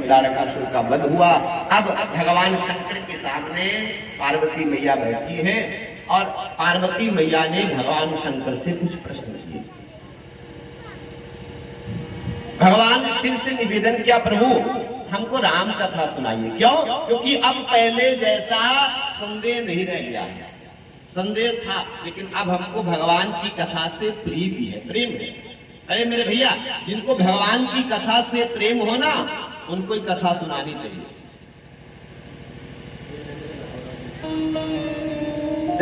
तारकासुर का वध हुआ। अब भगवान शंकर के सामने पार्वती मैया बैठी है और पार्वती मैया ने भगवान शंकर से कुछ प्रश्न किए। भगवान शिव से निवेदन किया, प्रभु हमको राम कथा सुनाइए। क्यों? क्योंकि अब पहले जैसा संदेह नहीं रह गया है। संदेह था लेकिन अब हमको भगवान की कथा से प्रीति है, प्रेम है। अरे मेरे भैया, जिनको भगवान की कथा से प्रेम हो ना, उनको ही कथा सुनानी चाहिए।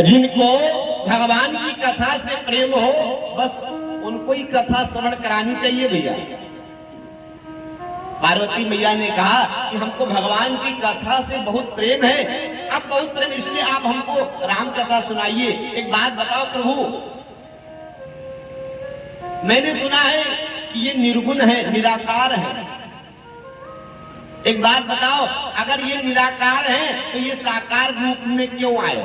जिनको भगवान की कथा से प्रेम हो, बस उनको ही कथा श्रवण करानी चाहिए भैया। पार्वती मैया ने कहा कि हमको भगवान की कथा से बहुत प्रेम है, अब बहुत प्रेम, इसलिए आप हमको राम कथा सुनाइए। एक बात बताओ प्रभु, मैंने सुना है कि ये निर्गुण है, निराकार है। एक बात बताओ, अगर ये निराकार है तो ये साकार रूप में क्यों आए?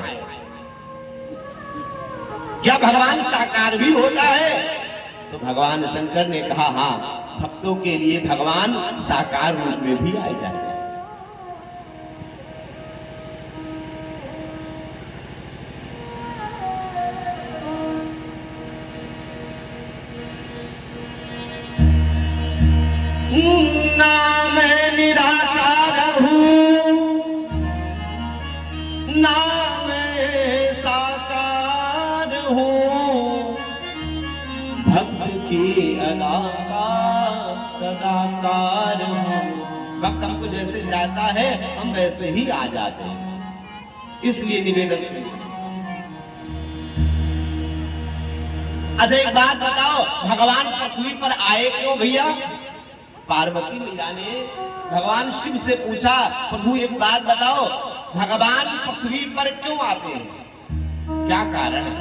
क्या भगवान साकार भी होता है? तो भगवान शंकर ने कहा, हाँ, भक्तों के लिए भगवान साकार रूप में भी आ जाएगा। ना मैं निराकार हूं, ना मैं साकार हूं, भक्त की अदाकार सदाकार हूं। भक्त हमको जैसे जाता है हम वैसे ही आ जाते हैं, इसलिए निवेदन करें। अच्छा एक बात बताओ, भगवान पृथ्वी पर आए क्यों भैया? पार्वती मैया ने भगवान शिव से पूछा, प्रभु एक बात बताओ, भगवान पृथ्वी पर क्यों आते हैं, क्या कारण है?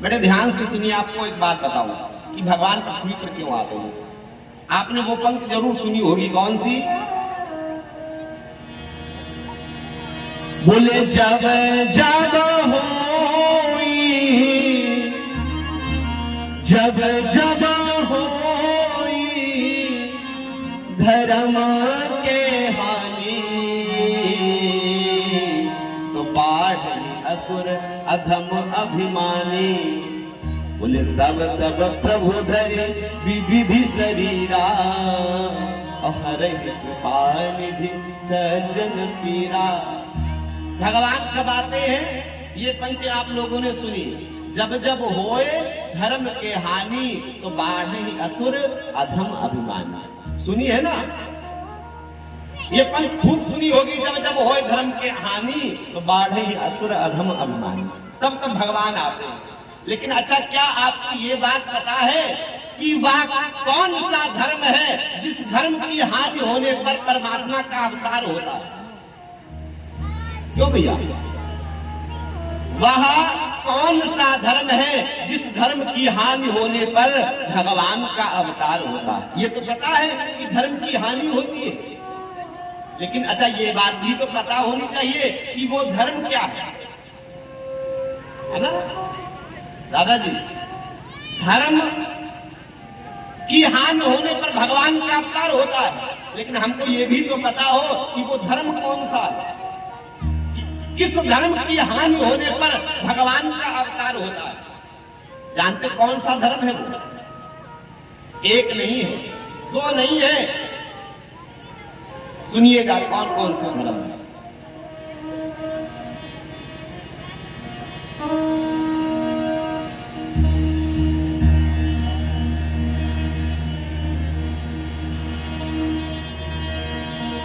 बड़े ध्यान से सुनिए, आपको एक बात बताऊं कि भगवान पृथ्वी पर क्यों आते हैं। आपने वो पंक्ति जरूर सुनी होगी, कौन सी? बोले जब जब होई, जब जब होई धर्म के हानि, तो बाढ़ असुर अधम अभिमानी। बोले तब तब प्रभु धरे विविधि शरीरा, हरहि कृपा निधि सज्जन पीरा। भगवान कब आते हैं? ये पंक्ति आप लोगों ने सुनी, जब जब होए धर्म के हानि, तो बाढ़े असुर अधम अभिमानी। सुनी है ना ये पंक्ति, खूब सुनी होगी, जब जब होए धर्म के हानि, तो बाढ़े असुर अधम अभिमानी। तब तब भगवान आते हैं। लेकिन अच्छा, क्या आपको ये बात पता है कि वह कौन सा धर्म है जिस धर्म की हानि होने पर परमात्मा का अवतार होता है? क्यों भैया? वह कौन सा धर्म है जिस धर्म की हानि होने पर भगवान का अवतार होता है? ये तो पता है कि धर्म की हानि होती है, लेकिन अच्छा ये बात भी तो पता होनी चाहिए कि वो धर्म क्या है ना दादाजी? धर्म की हानि होने पर भगवान का अवतार होता है, लेकिन हमको ये भी तो पता हो कि वो धर्म कौन सा है, किस धर्म की हानि होने पर भगवान का अवतार होता है। जानते कौन सा धर्म है वो? एक नहीं है, दो नहीं है, सुनिएगा कौन कौन सा धर्म है।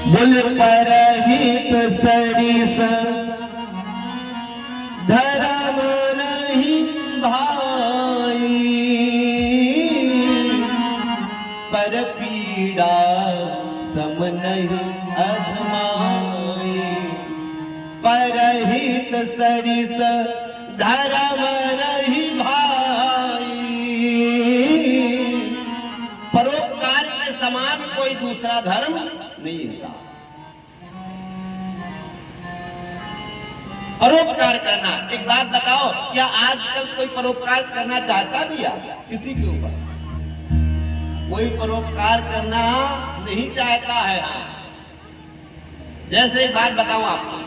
बोले परहित सरिस धर्म नहीं भाई, पर पीड़ा सम नहीं अधमाई। परहित सरिस धर्म नहीं भाई, परोपकार के समान कोई दूसरा धर्म नहीं है। परोपकार करना, एक बात बताओ, क्या आजकल कोई परोपकार करना चाहता भी है किसी के ऊपर? कोई परोपकार करना नहीं चाहता है। जैसे एक बात बताऊं आपको,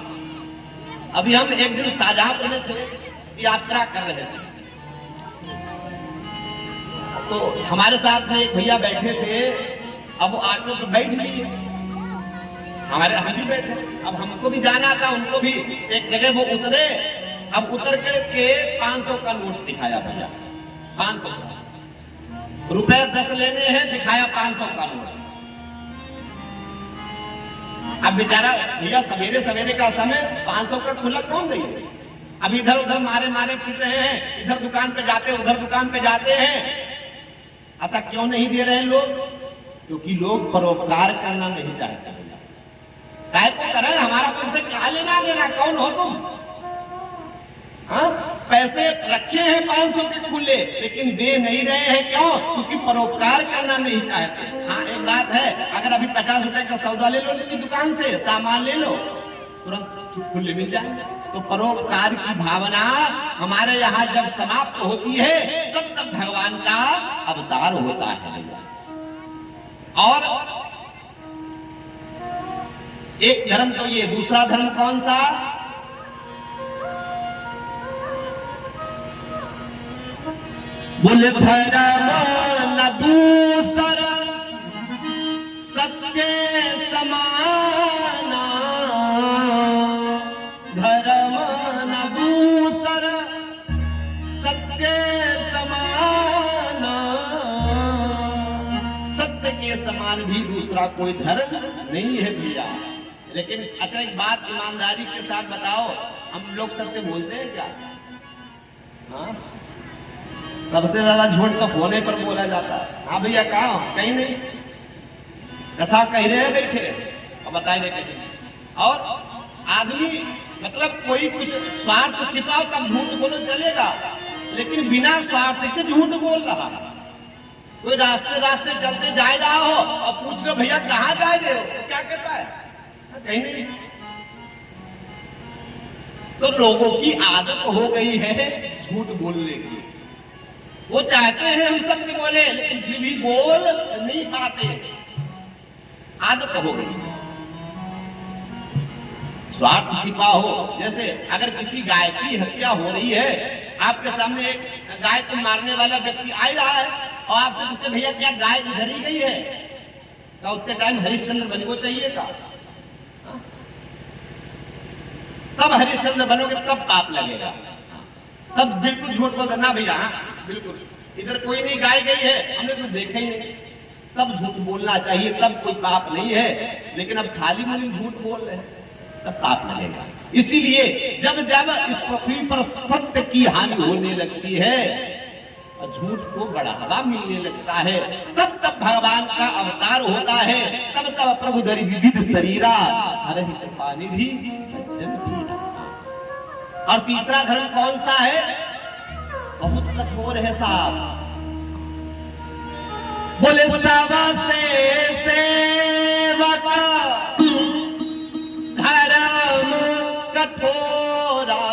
अभी हम एक दिन शाहजहांपुर में थे, यात्रा कर रहे थे, तो हमारे साथ में एक भैया बैठे थे। अब वो ऑटो पे बैठ लिए, हम भी बैठे। अब हमको भी जाना था, उनको भी। एक जगह वो उतरे, अब उतर के 500 का नोट दिखाया भैया, 500 का रुपए 10 लेने हैं, दिखाया 500 का नोट। अब बेचारा भैया सवेरे सवेरे का समय, 500 का खुला कौन देंगे। अब इधर उधर मारे मारे फिर रहे हैं, इधर दुकान पे जाते उधर दुकान पे जाते हैं। ऐसा क्यों नहीं दे रहे हैं लोग? क्योंकि लोग परोपकार करना नहीं चाहते। काय को करें, हमारा तुमसे क्या लेना देना, कौन हो तुम? हाँ, पैसे रखे हैं 500 के खुले, लेकिन दे नहीं रहे हैं। क्यों? क्योंकि परोपकार करना नहीं चाहते। हाँ, एक बात है, अगर अभी 50 रुपए का सौदा ले लो उनकी दुकान से, सामान ले लो, तुरंत खुले मिल जाएंगे। तो परोपकार की भावना हमारे यहाँ जब समाप्त होती है, तब तक भगवान का अवतार होता है। और एक धर्म तो ये, दूसरा धर्म कौन सा? बोले धर्म न दूसर सत्य समाना, धर्म न दूसर सत्य समाना। सत्य के समान भी दूसरा कोई धर्म नहीं है भैया। लेकिन अच्छा एक बात ईमानदारी के साथ बताओ, हम लोग सत्य बोलते हैं क्या? हाँ, सबसे ज्यादा झूठ तो होने पर बोला जाता है। हाँ भैया, कहा कहीं नहीं, कथा कह रहे हैं बैठे, अब बताए नहीं कहीं। और आदमी मतलब कोई कुछ स्वार्थ छिपाओ तब झूठ बोलो चलेगा, लेकिन बिना स्वार्थ के झूठ बोल रहा। कोई रास्ते रास्ते चलते जा रहा हो और पूछ लो भैया कहाँ जा रहे हो, तो क्या कहता है? कहीं नहीं। तो लोगों की आदत हो गई है झूठ बोलने की। वो चाहते हैं हम सत्य बोले, लेकिन फिर भी बोल नहीं पाते, आदत हो गई। स्वार्थ छिपा हो, जैसे अगर किसी गाय की हत्या हो रही है, आपके सामने एक गाय को मारने वाला व्यक्ति आ रहा है और आपसे पूछे भैया क्या गाय इधर ही गई है, क्या उतने टाइम हरिश्चंद्र बन को चाहिए था? तब हरिश्चंद्र बनोगे तब पाप लगेगा, तब बिल्कुल झूठ बोल देना भैया। बिल्कुल इधर कोई नहीं, गाय गई है, हमने तो देखा ही नहीं, तब झूठ बोलना चाहिए, तब कोई पाप नहीं है। लेकिन अब खाली मुझे झूठ बोल रहे हैं, तब पाप लगेगा। इसीलिए जब जब इस पृथ्वी पर सत्य की हानि होने लगती है और झूठ को बढ़ावा मिलने लगता है, तब तब भगवान का अवतार होता है। तब तब प्रभु धरि विविध शरीरा हरहि कृपानिधि सज्जन पीरा। और तीसरा धर्म कौन सा है? बहुत कठोर है साहब। बोले सावा से सेवक धर्म कठोरा,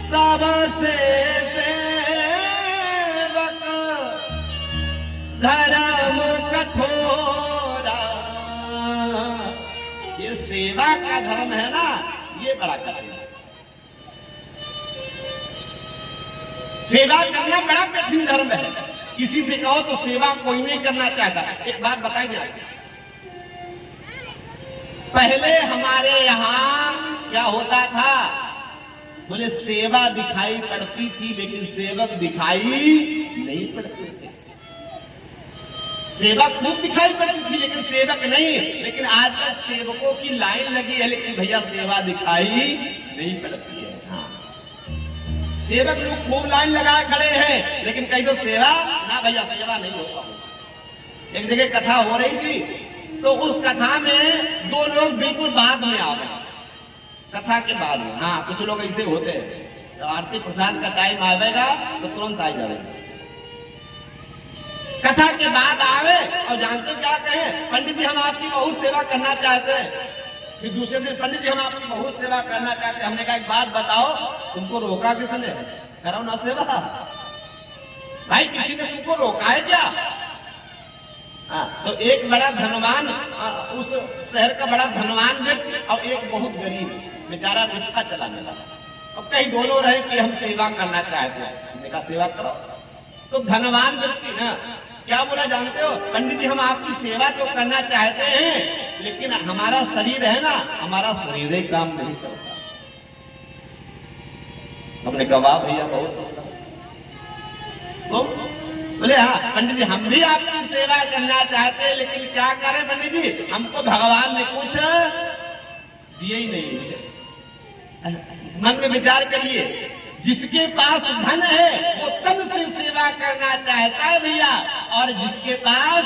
सबसे सेवक धर्म कठोरा। ये सेवा का धर्म है ना, ये बड़ा कठिन है। सेवा करना बड़ा कठिन धर्म है। किसी से कहो तो सेवा कोई नहीं करना चाहता। एक बात बताई जाए, पहले हमारे यहाँ क्या होता था? बोले सेवा दिखाई पड़ती थी, लेकिन सेवक दिखाई नहीं पड़ते थे। सेवा खूब दिखाई पड़ती थी, लेकिन सेवक नहीं। लेकिन आजकल सेवकों की लाइन लगी है, लेकिन भैया सेवा दिखाई नहीं पड़ती है। सेवक लोग खूब लाइन लगाए खड़े हैं, लेकिन कहीं तो सेवा ना, भैया सेवा नहीं होता। एक जगह कथा हो रही थी, तो उस कथा में दो लोग बिल्कुल बाद में आ गए, कथा के बाद में। हाँ, कुछ लोग ऐसे होते हैं, तो आरती प्रसाद का टाइम आवेगा तो तुरंत आ जाएगा। कथा के बाद आवे और जानते क्या कहे? पंडित जी हम आपकी बहुत सेवा करना चाहते हैं। फिर दूसरे दिन पंडित जी हम आपकी बहुत सेवा करना चाहते हैं। हमने कहा एक बात बताओ, तुमको रोका किसने? करो ना सेवा। भाई किसी ने तुमको रोका है क्या? तो एक बड़ा धनवान, उस शहर का बड़ा धनवान व्यक्ति और एक बहुत गरीब बेचारा रिक्शा चलाने वाला। अब कई दोनों रहे कि हम सेवा करना चाहते हैं। हमने कहा सेवा करो। तो धनवान व्यक्ति ना क्या बोला जानते हो? पंडित जी हम आपकी सेवा तो करना चाहते हैं, लेकिन हमारा शरीर है ना, हमारा शरीर ही काम नहीं करता। हमने कहा वाह भैया बहुत सुंदर। तो बोले हाँ पंडित जी हम भी आपकी सेवा करना चाहते हैं, लेकिन क्या करें पंडित जी, हमको भगवान ने कुछ दिए ही नहीं। मन में विचार करिए, जिसके पास धन है वो तन से सेवा करना चाहता है भैया, और जिसके पास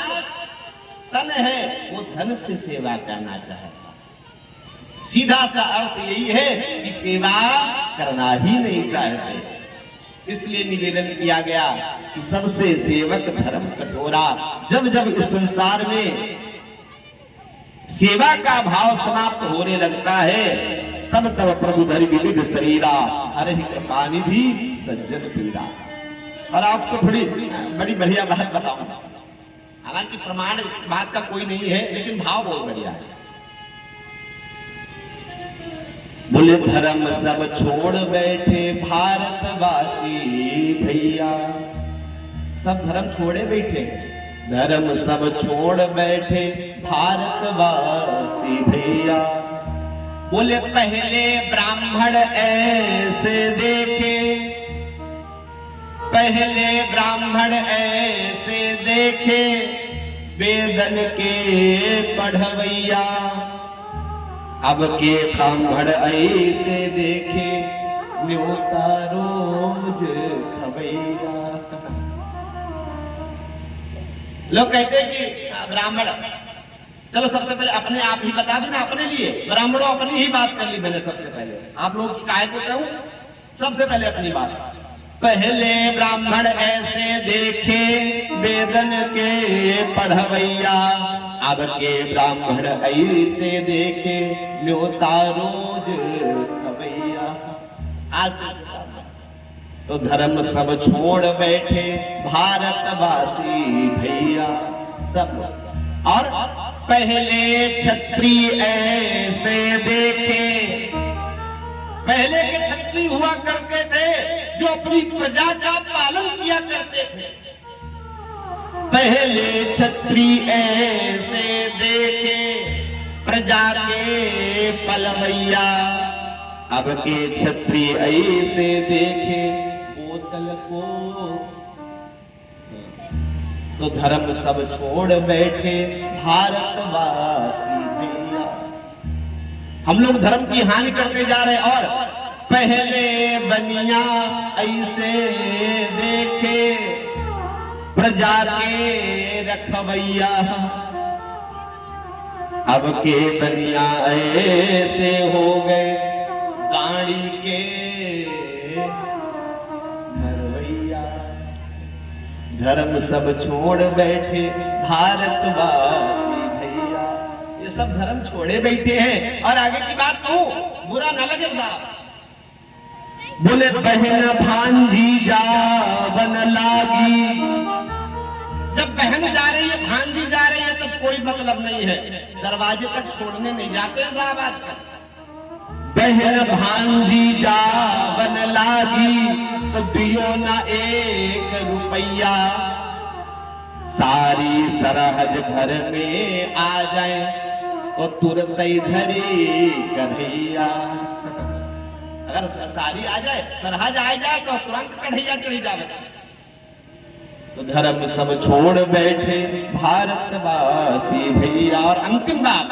तन है वो धन से सेवा करना चाहता है। सीधा सा अर्थ यही है कि सेवा करना ही नहीं चाहते। इसलिए निवेदन किया गया कि सबसे सेवक धर्म कठोरा। जब जब इस संसार में सेवा का भाव समाप्त होने लगता है, तब तब प्रभु धरि विविध शरीरा, हरि कृपानिधि सज्जन पीरा। और आपको थोड़ी बड़ी बढ़िया बात बताऊंगा, हालांकि प्रमाण इस बात का कोई नहीं है, लेकिन भाव बहुत बढ़िया है। बोले धर्म सब छोड़ बैठे भारतवासी भैया, सब धर्म छोड़े बैठे, धर्म सब छोड़ बैठे भारतवासी भैया। बोले पहले ब्राह्मण ऐसे देखे, पहले ब्राह्मण ऐसे देखे वेदन के पढ़वैया, अब के ब्राह्मण ऐसे देखे न्योता रोज खवैया। लोग कहते हैं कि ब्राह्मण, चलो सबसे पहले अपने आप ही बता देना अपने लिए, ब्राह्मणों अपनी ही बात कर ली मैंने सबसे पहले। आप लोग की काय को कहूं, सबसे पहले अपनी बात। पहले ब्राह्मण ऐसे देखे वेदन के पढ़वैया, अब के ब्राह्मण ऐसे देखे न्योता रोज खवैया। आज तो धर्म सब छोड़ बैठे भारतवासी भैया सब। और पहले क्षत्रिय ऐसे देखे, पहले के क्षत्रिय हुआ करते थे जो अपनी प्रजा का पालन किया करते थे। पहले क्षत्रिय ऐसे देखे प्रजा के पलवैया, अब के क्षत्रिय ऐसे देखे बोतल को। तो धर्म सब छोड़ बैठे भारतवासी भैया। हम लोग धर्म की हानि करते जा रहे, और पहले बनिया ऐसे देखे प्रजा के रखवैया, अब के बनिया ऐसे हो गए गाड़ी के भरवैया। धर्म सब छोड़ बैठे भारतवासी भैया, ये सब धर्म छोड़े बैठे हैं। और आगे की बात कहूं, बुरा न लगे साहब। बोले बहन भांजी जावन लागी, जब बहन जा रही है भांजी जा रही है तो कोई मतलब नहीं है, दरवाजे तक छोड़ने नहीं जाते साहब आजकल। बहन भांजी जावन लागी तो दियो ना 1 रुपया, सारी सरहज घर में आ जाए तो तुरंत धरी कन्हैया। अगर सारी आ जाए, सरहज आ जाए तो तुरंत कन्हैया चढ़ी जावे। तो धर्म सब छोड़ बैठे भारतवासी भैया। और अंतिम बात,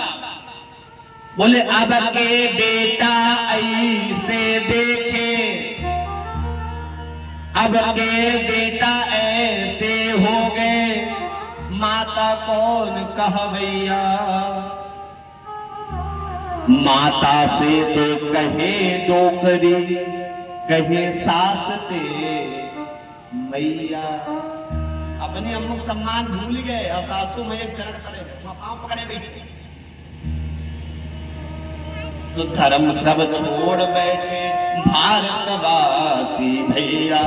बोले अब के बेटा ऐसे देखे, अब के बेटा ऐसे हो गए माता कौन कहवैया। माता से तो कहे डोकरी, कहे सास से मैया। अपने हम लोग सम्मान भूल गए और सासू में एक चरण पड़े, पांव पकड़े बैठे। तो धर्म सब छोड़ बैठे भारतवासी भैया।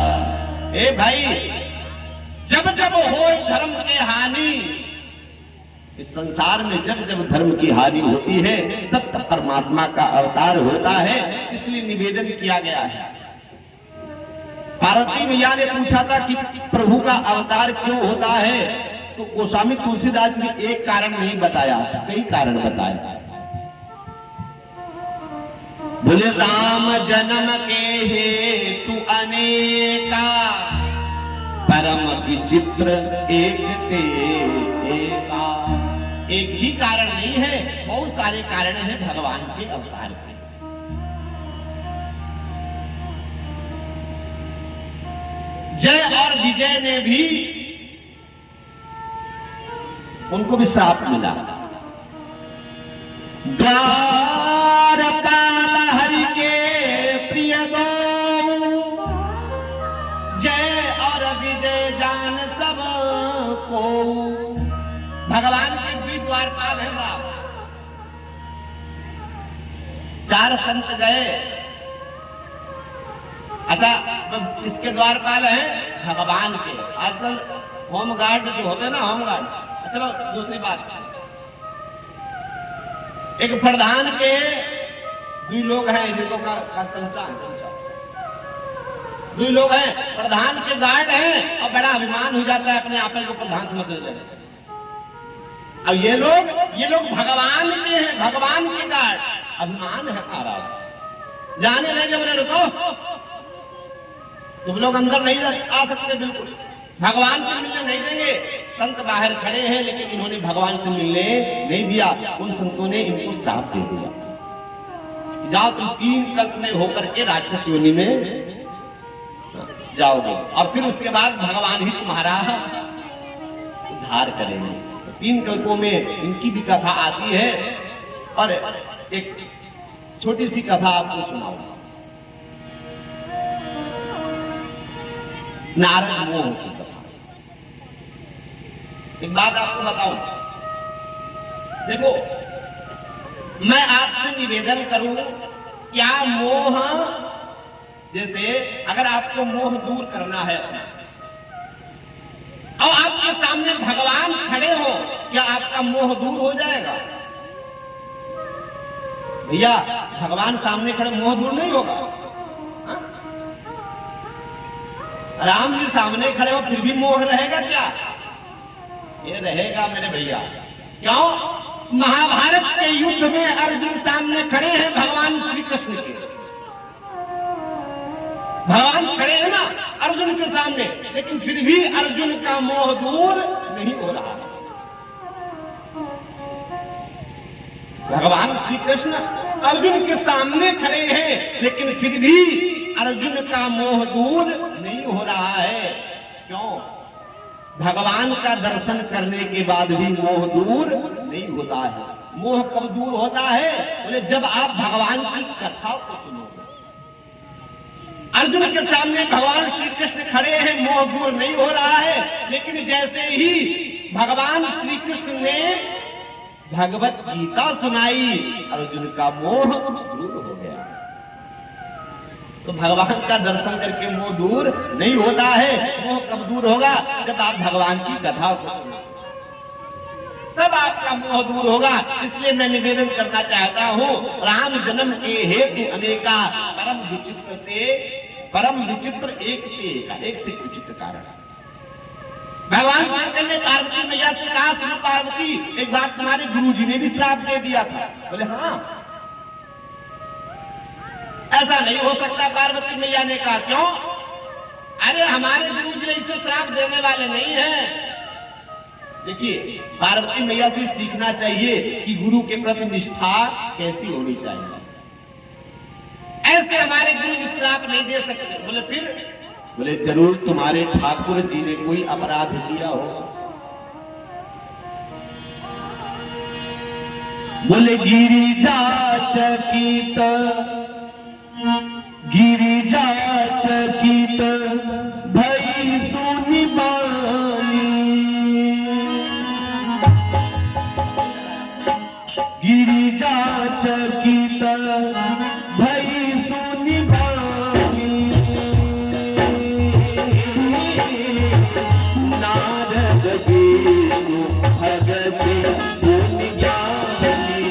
ए भाई, जब जब हो धर्म के हानि, इस संसार में जब जब धर्म की हानि होती है तब तब परमात्मा का अवतार होता है, इसलिए निवेदन किया गया है। पार्वती मैया ने पूछा था कि प्रभु का अवतार क्यों होता है, तो गोस्वामी तुलसीदास ने एक कारण नहीं बताया, कई कारण बताए। बोले राम जन्म के हेतु अनेका, परम विचित्र एक ते एका। एक ही कारण नहीं है, बहुत सारे कारण हैं भगवान के अवतार के। जय और विजय ने भी, उनको भी श्राप मिला। द्वारपाल हरि के प्रिय गो, जय और विजय जान सब को। भगवान के द्वि द्वारपाल है साहब। 4 संत गए, अच्छा किसके द्वारपाल हैं? भगवान के। आजकल होमगार्ड जो होते हैं ना, होमगार्ड। चलो दूसरी बात, एक प्रधान के 2 लोग हैं जिनको का चमचा, 2 लोग हैं, प्रधान के गार्ड हैं और बड़ा अभिमान हो जाता है अपने आप को प्रधान समझ लेते हैं। अब ये लोग भगवान के हैं, भगवान के गार्ड, अभिमान है महाराज। जाने लगे, बोले रुको, तुम लोग अंदर नहीं आ सकते, बिल्कुल भगवान से मिलने नहीं देंगे। संत बाहर खड़े हैं लेकिन इन्होंने भगवान से मिलने नहीं दिया। उन संतों ने इनको श्राप दे दिया, जाओ तुम 3 कल्प में होकर के राक्षस योनि में जाओगे और फिर उसके बाद भगवान ही तुम्हारा उद्धार करेंगे। 3 कल्पों में इनकी भी कथा आती है और एक छोटी सी कथा आपको सुनाऊंगा। नारद मोह की कथा। एक बात आपको बताऊं, देखो मैं आपसे निवेदन करूं, क्या मोह, जैसे अगर आपको मोह दूर करना है और आपके सामने भगवान खड़े हो, क्या आपका मोह दूर हो जाएगा? भैया भगवान सामने खड़े, मोह दूर नहीं होगा। हा? राम जी सामने खड़े हो फिर भी मोह रहेगा क्या? ये रहेगा मेरे भैया। क्यों? महाभारत के युद्ध में अर्जुन सामने खड़े हैं भगवान श्री कृष्ण के। भगवान खड़े हैं ना अर्जुन के सामने, लेकिन फिर भी अर्जुन का मोह दूर नहीं हो रहा। भगवान श्री कृष्ण अर्जुन के सामने खड़े हैं लेकिन फिर भी अर्जुन का मोह दूर नहीं हो रहा है। क्यों? भगवान का दर्शन करने के बाद भी मोह दूर नहीं होता है। मोह कब दूर होता है? बोले जब आप भगवान की कथा को सुनोगे। अर्जुन के सामने भगवान श्री कृष्ण खड़े हैं, मोह दूर नहीं हो रहा है, लेकिन जैसे ही भगवान श्री कृष्ण ने भगवत गीता सुनाई, अर्जुन का मोह दूर हो गया। तो भगवान का दर्शन करके मोह दूर नहीं होता है। मोह कब दूर होगा? जब आप भगवान की कथा को सुनो, तब आपका मोह दूर होगा। इसलिए मैं निवेदन करना चाहता हूँ, राम जन्म के हेतु अनेका, परम विचित्र ते, परम विचित्र एक ते, एक से विचित्र कारण। भगवान शंकर ने पार्वती मैया से कहा, सुनो पार्वती, एक बात तुम्हारे गुरुजी ने भी श्राप दे दिया था। बोले हाँ, ऐसा नहीं हो सकता। पार्वती मैया ने कहा क्यों? अरे हमारे गुरुजी ऐसे श्राप देने वाले नहीं हैं। देखिए पार्वती मैया से सीखना चाहिए कि गुरु के प्रति निष्ठा कैसी होनी चाहिए। ऐसे हमारे गुरुजी श्राप नहीं दे सकते। बोले फिर? बोले जरूर तुम्हारे ठाकुर जी ने कोई अपराध किया होगा। बोले गिरिजा चकित, गिरिजा चकित भई सुनि बानी, गिरिजा चकित भई सुनि बानी, गुण गाने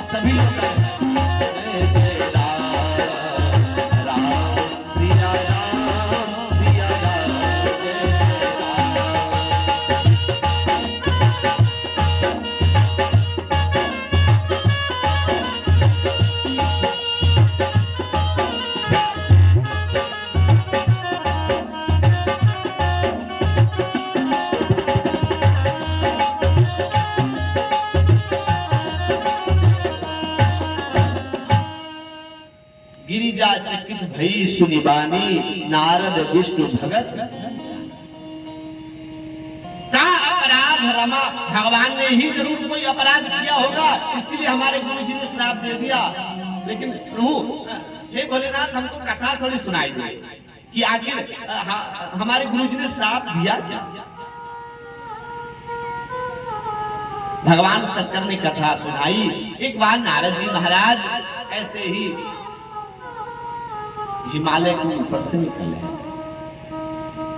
सभी लोग जय जय राम सिया राम जय जय राम। गिरिजा चकित भई सुनि बानी नारद विष्णु भगत का अपराध रमा, भगवान ने ही जरूर कोई अपराध किया होगा, इसलिए हमारे गुरु जी ने श्राप दे दिया। लेकिन प्रभु हे भोलेनाथ, हमको कथा थोड़ी सुनाई दी कि आखिर हमारे गुरु जी ने श्राप दिया क्या? भगवान शंकर ने कथा सुनाई। एक बार नारद जी महाराज ऐसे ही हिमालय के ऊपर से निकले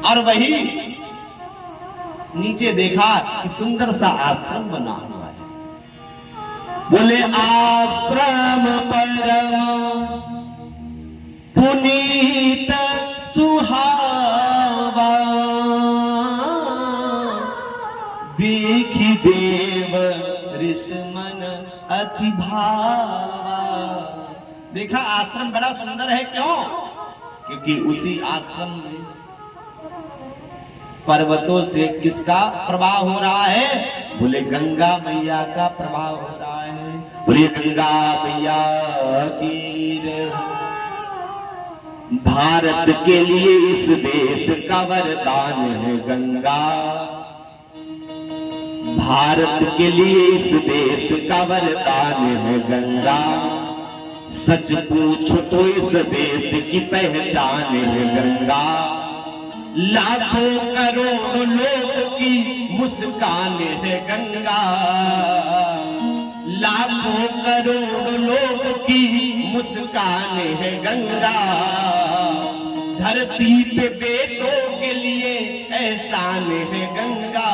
और वही नीचे देखा कि सुंदर सा आश्रम बना हुआ है। बोले आश्रम परम पुनीत सुहावा, देखी देव ऋषमन अति भावा। देखा आश्रम बड़ा सुंदर है, क्यों? क्योंकि उसी आश्रम में पर्वतों से किसका प्रवाह हो रहा है? बोले गंगा मैया का प्रवाह हो रहा है। बोले गंगा मैया की जय। भारत के लिए इस देश का वरदान है गंगा, भारत के लिए इस देश का वरदान है गंगा। सच पूछो तो इस देश की पहचान है गंगा, लाखों करोड़ लोगों की मुस्कान है गंगा, लाखों करोड़ लोगों की मुस्कान है गंगा। धरती पे बेटों के लिए एहसान है गंगा,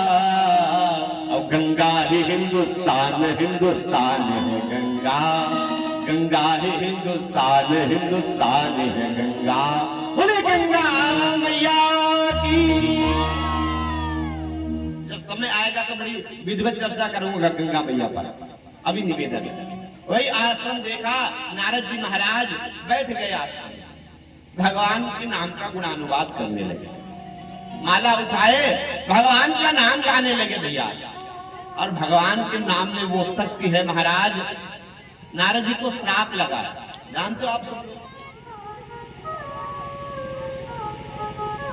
और गंगा है हिंदुस्तान, हिंदुस्तान है गंगा, गंगा है हिंदुस्तान, हिंदुस्तान है गंगा। बोले गंगा मैया की। जब समय आएगा तो बड़ी विधिवत चर्चा करूंगा गंगा मैया पर। अभी निवेदन है। वही आश्रम देखा, नारद जी महाराज बैठ गए आश्रम, भगवान के नाम का गुणानुवाद करने लगे, माला उठाए भगवान का नाम गाने लगे भैया। और भगवान के नाम में वो शक्ति है महाराज। नारद जी को श्राप लगा, जानते हो आप सब?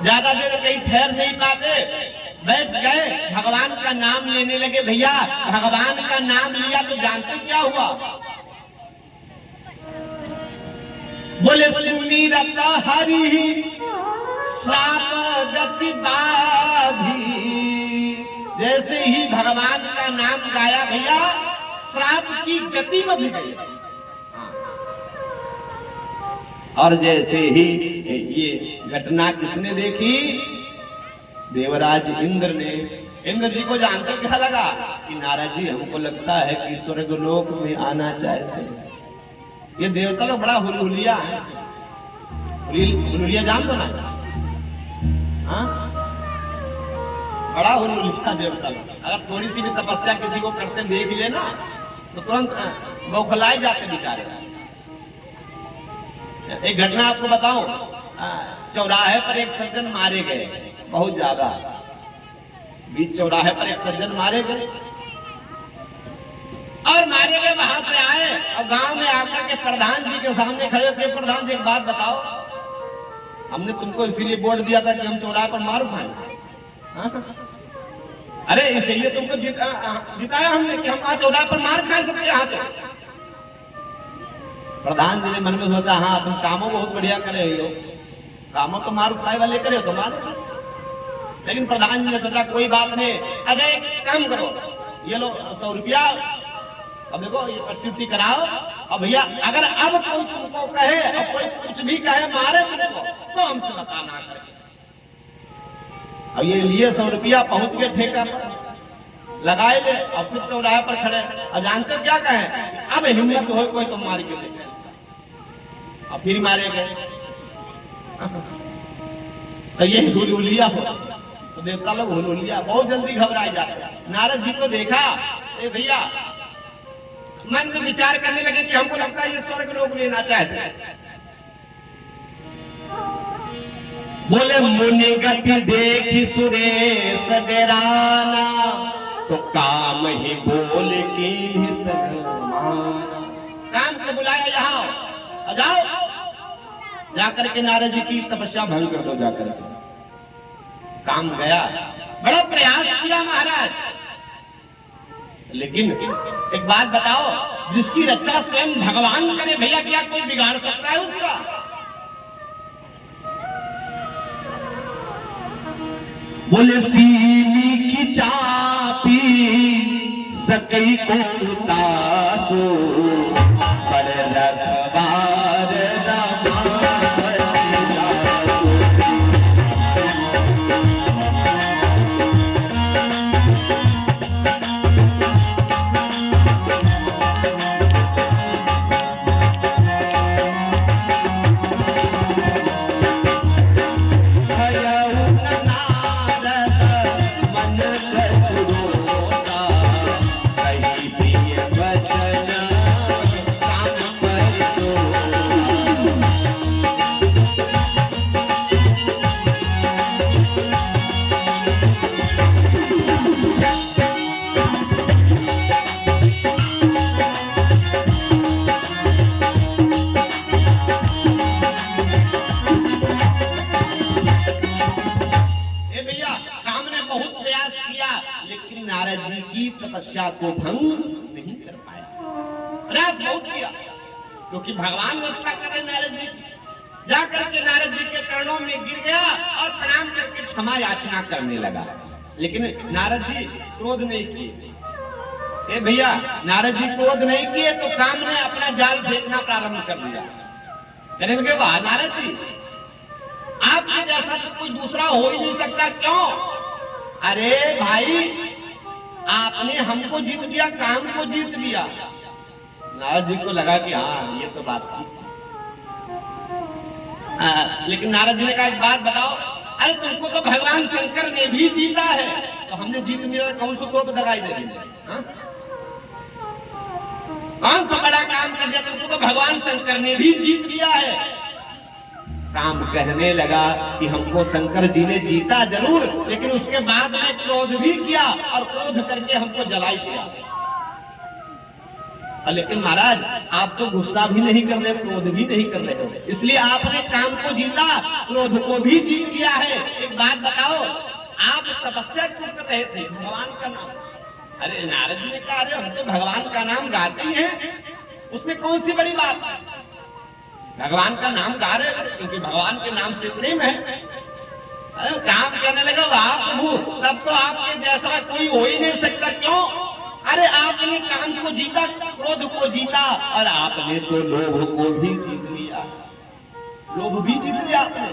ज्यादा देर कहीं ठहर नहीं पाते, बैठ गए, भगवान का नाम लेने लगे भैया। भगवान का नाम लिया तो जानते क्या हुआ? बोले सुनी रत हरि श्राप गति बाधी। जैसे ही भगवान का नाम गाया भैया, श्राप की गति बढ़ गई। और जैसे ही ये घटना किसने देखी? देवराज इंद्र ने। इंद्र जी को जानते क्या लगा कि नारद जी हमको लगता है कि स्वर्गलोक में आना चाहते हैं। ये देवता लोग बड़ा हुलहुलिया है। हुलहुलिया जान दो ना? हाँ, बड़ा हुलहुलिया देवता लोग। अगर थोड़ी सी भी तपस्या किसी को करते देख ले ना तो तुरंत बौखलाए जाते बेचारे। एक घटना आपको बताऊं, चौराहे पर एक सज्जन मारे गए, बहुत ज्यादा। बीच चौराहे पर एक सज्जन मारे गए और मारे गए, वहां से आए और गांव में आकर के प्रधान जी के सामने खड़े होकर, प्रधान जी एक बात बताओ, हमने तुमको इसीलिए वोट दिया था कि हम चौराहे पर मार खाएं, हाँ? अरे इसलिए तुमको जिताया हमने कि हम आज चौराहे पर मार खा सकते हैं। तो प्रधान जी ने मन में सोचा, हाँ तुम कामों बहुत बढ़िया करे हो, कामों तो मार खाए वाले करे हो तो मार। लेकिन प्रधान जी ने सोचा कोई बात नहीं, अजय एक काम करो, ये लो 100 रुपया, अब देखो ये पट्टी उट्टी कराओ। अब भैया अगर अब कोई तुमको कहे, अब कोई कुछ भी कहे मारे तुमको, तो हमसे बताना करके। अब ये लिए 100 रुपया, पहुंच गए ठेका पर, लगाए ले, और फिर चौराहे पर खड़े। अब जानते क्या कहे, अब हिम्मत हो कोई तो मार के देखे। अब फिर मारे गए। तो ये हुलूलिया हो, तो देवता लोग हुलूलिया बहुत जल्दी घबराए जाते हैं। नारद जी को देखा, ए भैया मन में विचार करने लगे कि हमको लगता है ये स्वर्ग लोग लेना चाहते हैं। बोले मुनि गति देखी सुरेश डेराना, तो काम ही बोल की भी सजमाना। काम को बुलाया, यहाँ आ जाओ, जाकर के नारद जी की तपस्या भंग कर दो। जाकर के काम गया, बड़ा प्रयास किया महाराज, लेकिन एक बात बताओ, जिसकी रक्षा स्वयं भगवान करे भैया, क्या कोई बिगाड़ सकता है उसका? बोले सीमी की चापी सकई को तासो, पर रखबार तपस्या को भंग नहीं कर पाया। प्रयास बहुत किया, क्योंकि भगवान रक्षा कर रहे नारद जी। जाकर के नारद जी के चरणों में गिर गया और प्रणाम करके क्षमा याचना करने लगा। लेकिन नारद जी क्रोध नहीं किए। ए भैया, नारद जी क्रोध नहीं किए तो काम ने अपना जाल फेंकना प्रारंभ कर दिया। कहने लगे, वाह नारद जी, आपके जैसा तो कोई दूसरा हो ही नहीं सकता। क्यों? अरे भाई, आपने हमको जीत लिया, काम को जीत लिया। नारद जी को लगा कि हाँ ये तो बात ठीक है। लेकिन नारद जी ने कहा, एक बात बताओ, अरे तुमको तो भगवान शंकर ने भी जीता है, तो हमने जीत लिया, कौन सा कोप दगाई दे दी? कौन सा बड़ा काम कर दिया? तुमको तो भगवान शंकर ने भी जीत लिया है। काम कहने लगा कि हमको शंकर जी ने जीता जरूर, लेकिन उसके बाद में क्रोध भी किया और क्रोध करके हमको जलाई दिया। लेकिन महाराज, आप तो गुस्सा भी नहीं कर रहे, क्रोध भी नहीं कर रहे हो, इसलिए आपने काम को जीता, क्रोध को भी जीत लिया है। एक बात बताओ, आप तपस्या क्यों कर रहे थे? भगवान का नाम। अरे नारद जी ने कहा, अरे हम तो भगवान का नाम गाते हैं, उसमें कौन सी बड़ी बात है? भगवान का नाम गा रहे थे क्योंकि भगवान के नाम से प्रेम है। अरे काम कहने लगा, वाह प्रभु, तब तो आपके जैसा कोई हो ही नहीं सकता। क्यों? अरे आपने काम को जीता, क्रोध को जीता, और आपने तो लोभ को भी जीत लिया। लोभ भी जीत लिया आपने।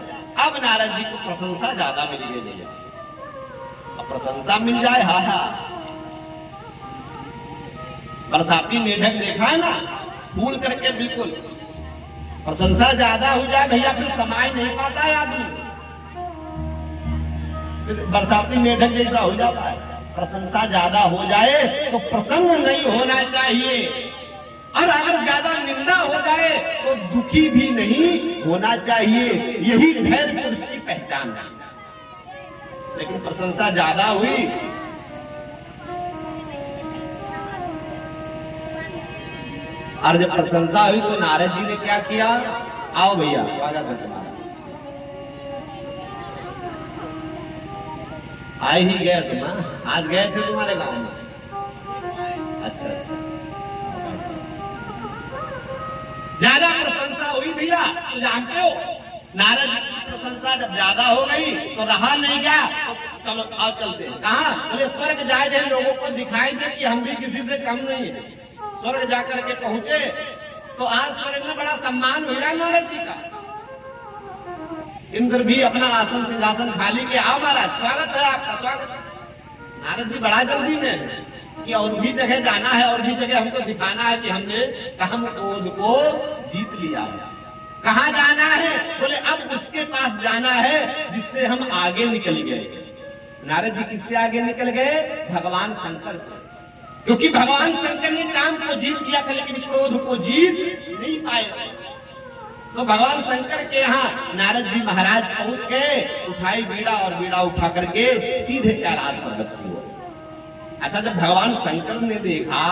अब नारद जी को प्रशंसा ज्यादा मिल गई। अब प्रशंसा मिल जाए, हा हा। बरसाती मेढक देखा है ना, फूल करके बिल्कुल। प्रशंसा ज्यादा हो जाए भैया, फिर समाय नहीं पाता है आदमी, फिर बरसाती मेढक जैसा हो जाता है। प्रशंसा ज्यादा हो जाए तो प्रसन्न नहीं होना चाहिए, और अगर ज्यादा निंदा हो जाए तो दुखी भी नहीं होना चाहिए। यही धैर्य पुरुष की पहचान है। लेकिन प्रशंसा ज्यादा हुई, और जब प्रशंसा हुई तो नारद जी ने क्या किया? आओ भैया, स्वागत है तुम्हारा। आ ही गए तुम, आज गए थे तुम्हारे गांव में? अच्छा अच्छा, ज्यादा प्रशंसा हुई भैया, तो जानते हो नारद जी की प्रशंसा जब ज्यादा हो गई तो रहा नहीं गया, तो चलो आओ चलते हैं। कहा? बोले स्वर्ग जाए थे, लोगों को दिखाई दे कि हम भी किसी से कम नहीं है। स्वर्ग जाकर के पहुंचे तो आज स्वर्ग में बड़ा सम्मान हुआ नारद जी का। इंद्र भी अपना आसन सिंहासन खाली के, आओ महाराज स्वागत है आपका, स्वागत है। नारद जी बड़ा जल्दी में कि और भी जगह जाना है, और भी जगह हमको दिखाना है कि हमने काम क्रोध को जीत लिया है। कहाँ जाना है? बोले अब उसके पास जाना है जिससे हम आगे निकल गए। नारद जी किससे आगे निकल गए? भगवान शंकर से। क्योंकि भगवान शंकर ने काम को जीत लिया था लेकिन क्रोध को जीत नहीं पाए। तो भगवान शंकर के यहाँ नारद जी महाराज पहुंच गए, उठाई बीड़ा और बीड़ा उठा करके सीधे कैलाश पर्वत की ओर। अच्छा, जब भगवान शंकर ने देखा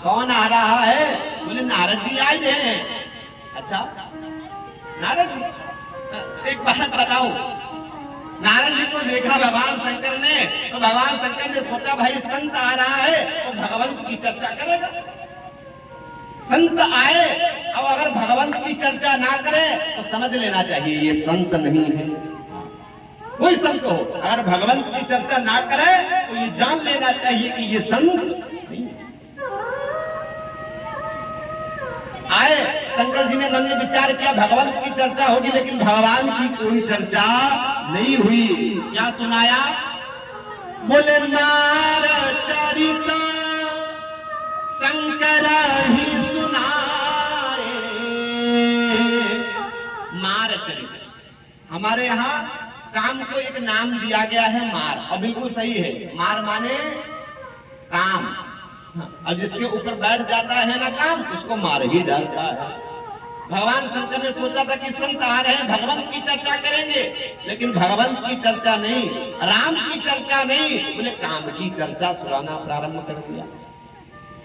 कौन आ रहा है, बोले नारद जी आए हैं। अच्छा नारद जी, एक बात बताओ, नारद जी को देखा भगवान शंकर ने तो भगवान शंकर ने सोचा भाई संत आ रहा है तो भगवंत की चर्चा करेगा। संत आए और अगर भगवंत की चर्चा ना करे तो समझ लेना चाहिए ये संत नहीं है। कोई संत हो अगर भगवंत की चर्चा ना करे तो ये जान लेना चाहिए कि ये संत नहीं है। आए, शंकर जी ने मन में विचार किया भगवंत की चर्चा होगी लेकिन भगवान की कोई चर्चा नहीं हुई। क्या सुनाया? बोले नार चरित शंकर ही सुनाए। मार चरित, हमारे यहाँ काम को एक नाम दिया गया है मार, और बिल्कुल सही है। मार माने काम, और जिसके ऊपर बैठ जाता है ना काम, उसको मार ही डालता है। भगवान शंकर ने सोचा था कि संत आ रहे हैं भगवंत की चर्चा करेंगे, लेकिन भगवंत की चर्चा नहीं, राम की चर्चा नहीं, बोले काम की चर्चा सुनाना प्रारंभ कर दिया।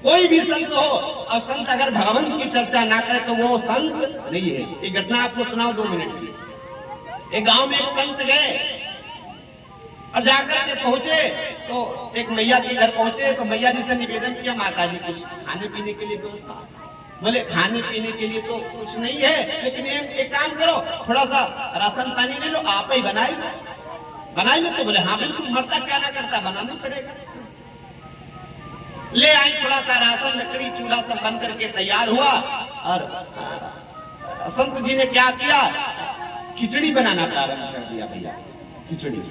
कोई भी संत हो और संत अगर भगवंत की चर्चा ना करे तो वो संत नहीं है। एक घटना आपको सुनाओ 2 मिनट की। एक गांव में एक संत गए और जाकर के पहुंचे तो एक मैया के घर पहुंचे तो मैया जी से निवेदन किया, माता जी कुछ खाने पीने के लिए व्यवस्था। बोले खाने पीने के लिए तो कुछ नहीं है, लेकिन एक काम करो, थोड़ा सा राशन पानी ले लो, आप ही बनाई लो। तो बोले हाँ बिल्कुल, मरता क्या ना करता, बनाना पड़ेगा। ले आई थोड़ा सा राशन, लकड़ी, चूल्हा सब बंद करके तैयार हुआ। और संत जी ने क्या किया? खिचड़ी बनाना प्रारंभ कर दिया। भैया खिचड़ी,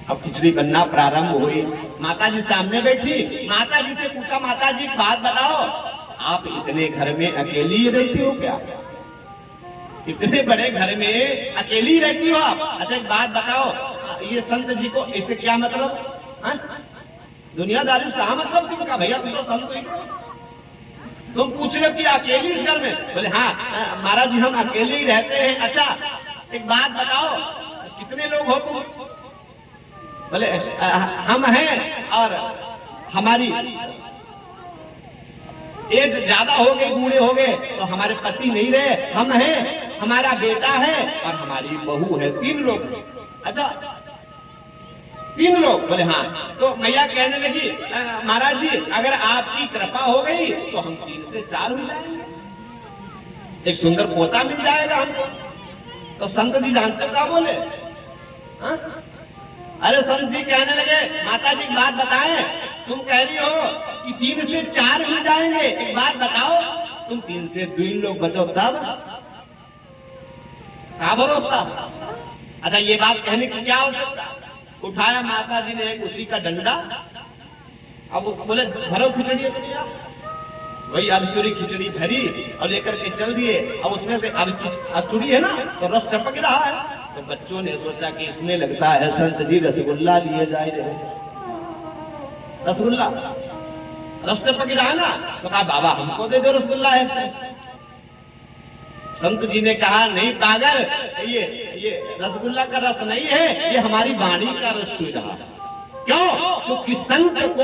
अब खिचड़ी बनना प्रारंभ हुई। माता जी सामने बैठी, माता जी से पूछा, माता जी बात बताओ, आप इतने घर में अकेली रहती हो क्या? इतने बड़े घर में अकेली रहती हो आप? अच्छा एक बात बताओ, ये संत जी को इससे क्या मतलब? दुनियादारी से कहा मतलब तुमका? भैया तुम तो संत हुई, तुम पूछ रहे हो कि अकेली इस घर में? बोले हाँ महाराज जी हम अकेले ही रहते हैं। अच्छा एक बात बताओ, कितने लोग हो तुम? बोले हम हैं और हमारी एज ज्यादा हो गई, बूढ़े हो गए तो हमारे पति नहीं रहे, हम हैं, हमारा बेटा है और हमारी बहू है, 3 लोग। अच्छा 3 लोग? बोले हाँ। तो मैया कहने लगी, महाराज जी अगर आपकी कृपा हो गई तो हम 3 से 4 हो जाएंगे, एक सुंदर पोता मिल जाएगा हमको। तो संत जी जानते क्या बोले? हा? अरे संत जी कहने लगे, माता जी बात बताएं, तुम कह रही हो कि 3 से 4 मिल जाएंगे, एक बात बताओ, तुम 3 से 2 लोग बचो तब क्या भरोसा? अच्छा ये बात कहने की क्या आवश्यकता? उठाया माता जी ने एक उसी का डंडा, अब बोले भरो खिचड़ी अपनी, वही अधचूरी खिचड़ी धरी और लेकर के चल दिए। अब उसमें से अधचूरी है ना तो रस टपक रहा है, तो बच्चों ने सोचा कि इसमें लगता है संत जी रसगुल्ला लिए जा रहे, रसगुल्ला रस टपक रहा है ना, तो कहा बाबा हमको दे दो रसगुल्ला है। संत जी ने कहा नहीं पागल, ये रसगुल्ला का रस नहीं है, ये हमारी वाणी का रस चू रहा है। क्यों? क्योंकि संत को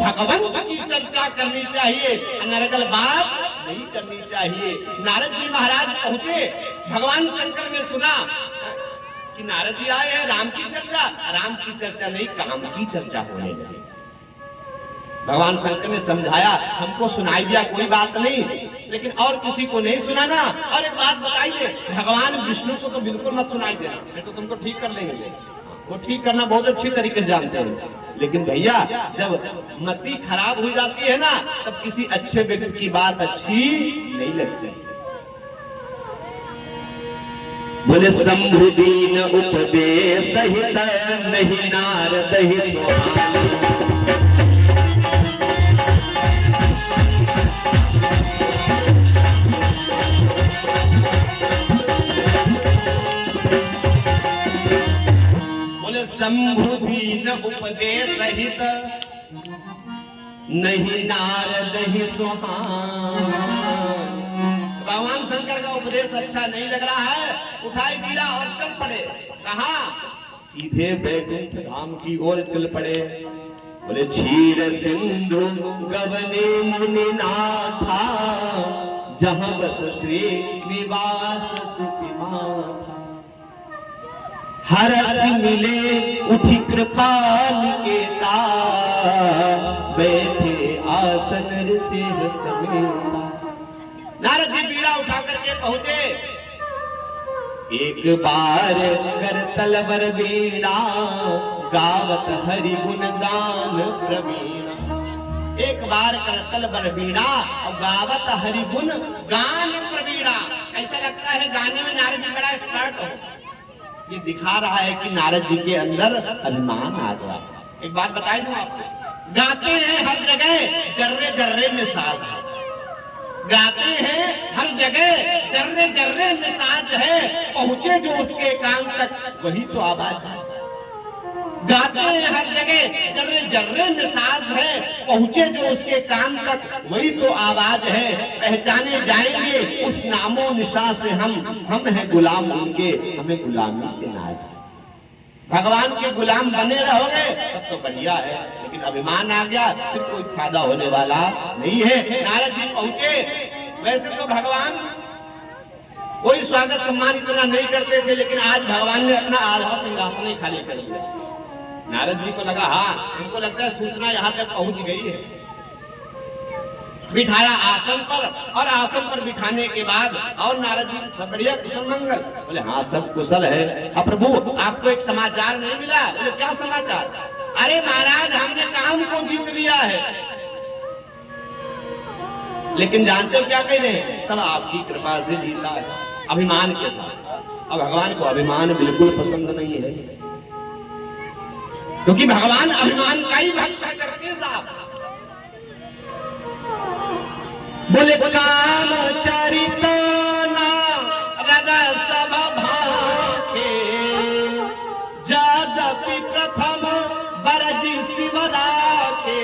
भगवंत की चर्चा करनी चाहिए, अनर्गल बात नहीं करनी चाहिए। नारद जी महाराज पहुंचे, भगवान शंकर ने सुना कि नारद जी आए हैं, राम की चर्चा। राम की चर्चा नहीं, काम की चर्चा होने लगी। भगवान शंकर ने समझाया, हमको सुनाई दिया कोई बात नहीं, लेकिन और किसी को नहीं सुनाना। और एक बात बताइए, भगवान विष्णु को तो बिल्कुल मत सुनाई देना, नहीं तो तुमको ठीक कर देंगे। वो ठीक करना बहुत अच्छी तरीके से जानते हैं, लेकिन भैया जब मति खराब हो जाती है ना, तब किसी अच्छे व्यक्ति की बात अच्छी नहीं लगती। बोले शंभु दीन उपदेश सहित नहीं नारद ही सुहाना। बोले शंभु दीन उपदेश सहित नहीं नारद ही सुहाना। भगवान शंकर का उपदेश अच्छा नहीं लग रहा है, उठाई पीड़ा और चल पड़े। कहा? सीधे बैकुंठ धाम की ओर चल पड़े। बोले क्षीर सिंधु गवने मुनिनाथा, जहां बस श्री निवास सुखी माथा। हरस मिले उठी कृपा निकेता, बैठे आसन ऋषि समेता। नारद जी पीड़ा उठा करके पहुंचे। एक बार कर तलवर वीणा, गावत हरि गुण गान प्रवीणा। एक बार कर तलवर वीणा और गावत हरि गुण गान प्रवीणा। ऐसा लगता है गाने में नारद जी बड़ा एक्सपर्ट हो। ये दिखा रहा है कि नारद जी के अंदर अभिमान आ गया। एक बात बताई दूं आपको, गाते हैं हर जगह, जर्रे जर्रे में साज है। गाते हैं हर जगह, जर्रे जर्रे में साज है। पहुंचे जो उसके कान तक, वही तो आवाज है। गाते हैं हर जगह, जर्रे जर्रे में साज है। पहुंचे जो उसके कान तक, वही तो आवाज है। पहचाने जाएंगे उस नामो निशा से हम हैं गुलाम उनके, हमें गुलामी के नाज है। भगवान के गुलाम बने रहोगे तब तो बढ़िया है, लेकिन अभिमान आ गया फिर कोई फायदा होने वाला नहीं है। नारद जी पहुंचे। वैसे तो भगवान कोई स्वागत सम्मान इतना नहीं करते थे, लेकिन आज भगवान ने अपना आधा सिंहासन ही खाली कर लिया। नारद जी को लगा, हाँ उनको लगता है सूचना यहाँ तक पहुंच गई है। बिठाया आसन पर, और आसन पर बिठाने के बाद और नारद जी सब बढ़िया, कुशल मंगल? बोले हाँ सब कुशल है। अब प्रभु आपको एक समाचार नहीं मिला? बोले क्या समाचार? अरे महाराज हमने काम को जीत लिया है। लेकिन जानते हो क्या कह रहे हैं? सब आपकी कृपा से जीता है, अभिमान के साथ। अब भगवान को अभिमान बिल्कुल पसंद नहीं है, क्योंकि भगवान अभिमान का ही भक्षा करते हैं साहब। बोले काम चरित रद सब भाखे, जदपि प्रथम बरजी शिव राखे।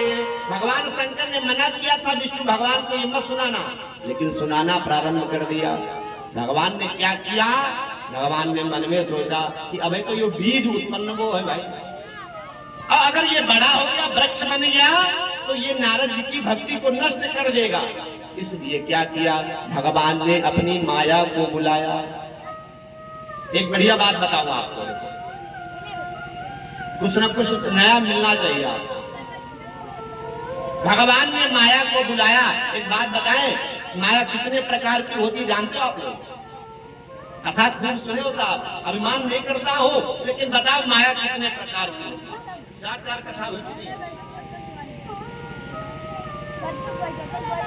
भगवान शंकर ने मना किया था विष्णु भगवान को ये मत सुनाना, लेकिन सुनाना प्रारंभ कर दिया। भगवान ने क्या किया? भगवान ने मन में सोचा कि अबे तो ये बीज उत्पन्न वो है भाई, और अगर ये बड़ा हो गया, वृक्ष बन गया, तो ये नारद जी की भक्ति को नष्ट कर देगा। इसलिए क्या किया? भगवान ने अपनी माया को बुलाया। एक बढ़िया बात बताऊं आपको, कुछ न कुछ नया मिलना चाहिए आपको। भगवान ने माया को बुलाया। एक बात बताएं, माया कितने प्रकार की होती जानते हो आप लोग? कथा खूब सुने हो साहब, अभिमान नहीं करता हो, लेकिन बताओ माया कितने प्रकार की होती? चार कथा हो चुकी है।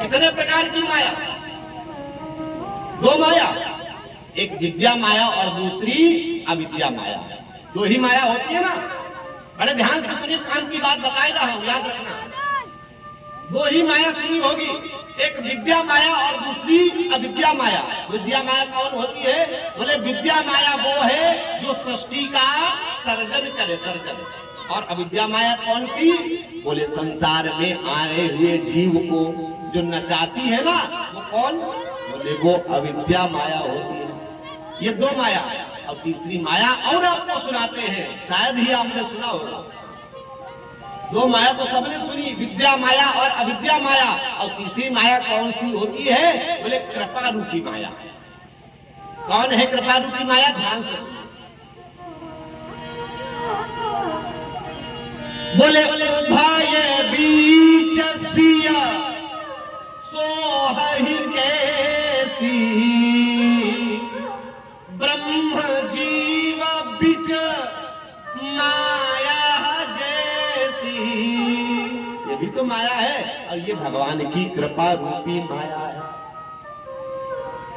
कितने प्रकार की माया? दो माया, एक विद्या माया और दूसरी अविद्या माया। दो ही माया होती है ना? बड़े ध्यान से सुनिए, कान की बात बताई रहा हूं, याद रखना। दो ही माया सुनी होगी, एक विद्या माया और दूसरी अविद्या माया। विद्या माया कौन होती है? बोले विद्या माया वो है जो सृष्टि का सर्जन करे, सर्जन। और अविद्या माया कौन सी? बोले संसार में आए हुए जीव को जो नचाती है ना, वो कौन? बोले वो अविद्या माया होती है। ये दो माया, और तीसरी माया और आपको सुनाते हैं, शायद ही आपने सुना होगा। दो माया तो सबने सुनी, विद्या माया और अविद्या माया। और तीसरी माया कौन सी होती है? बोले कृपा रूपी माया। कौन है कृपा रूपी माया? ध्यान से सुनो। बोले भाई बीच सिया सोहहि कैसी, ब्रह्म जीव बिच माया जैसी। ये भी तो माया है और ये भगवान की कृपा रूपी माया है।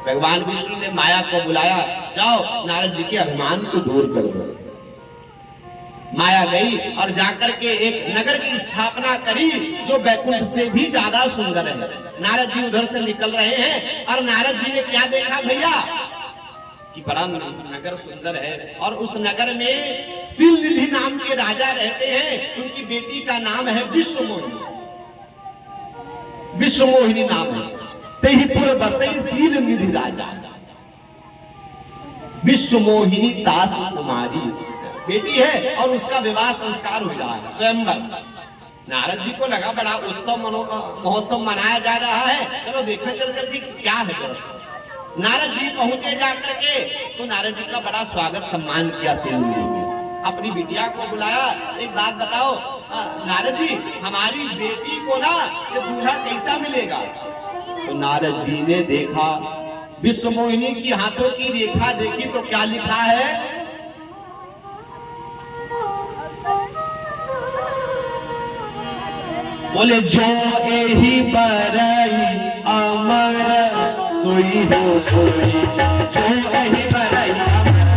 भगवान विष्णु ने माया को बुलाया, जाओ नारद जी के अभिमान को दूर कर दो। माया गई और जाकर के एक नगर की स्थापना करी जो बैकुंठ से भी ज्यादा सुंदर है। नारद जी उधर से निकल रहे हैं और नारद जी ने क्या देखा भैया कि बड़ा नगर सुंदर है और उस नगर में शीलनिधि नाम के राजा रहते हैं। उनकी बेटी का नाम है विश्वमोहिनी। विश्वमोहिनी नाम है। तेहिपुर बसई शीलनिधि राजा, विश्वमोहिनी दासु कुमारी बेटी है और उसका विवाह संस्कार हो रहा है स्वयंवर। नारद जी को लगा बड़ा उत्सव महोत्सव मनाया जा रहा है, चलो देखने चल करके क्या है। नारद जी पहुंचे जाकर के तो नारद जी का बड़ा स्वागत सम्मान किया शीलनिधि ने। अपनी बिटिया को बुलाया, एक बात बताओ नारद जी, हमारी बेटी को ना ये दूल्हा कैसा मिलेगा? तो नारद जी ने देखा, विश्वमोहिनी की हाथों की रेखा देखी तो क्या लिखा है? बोले जो एही बरई अमर सोई हो कोई, जो एही बरई अमर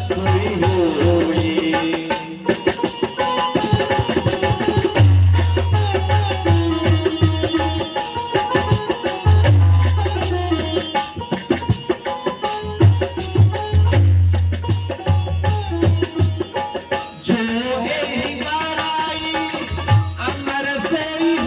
सोई हो कोई, जो एही बरई अमर सोई हो कोई।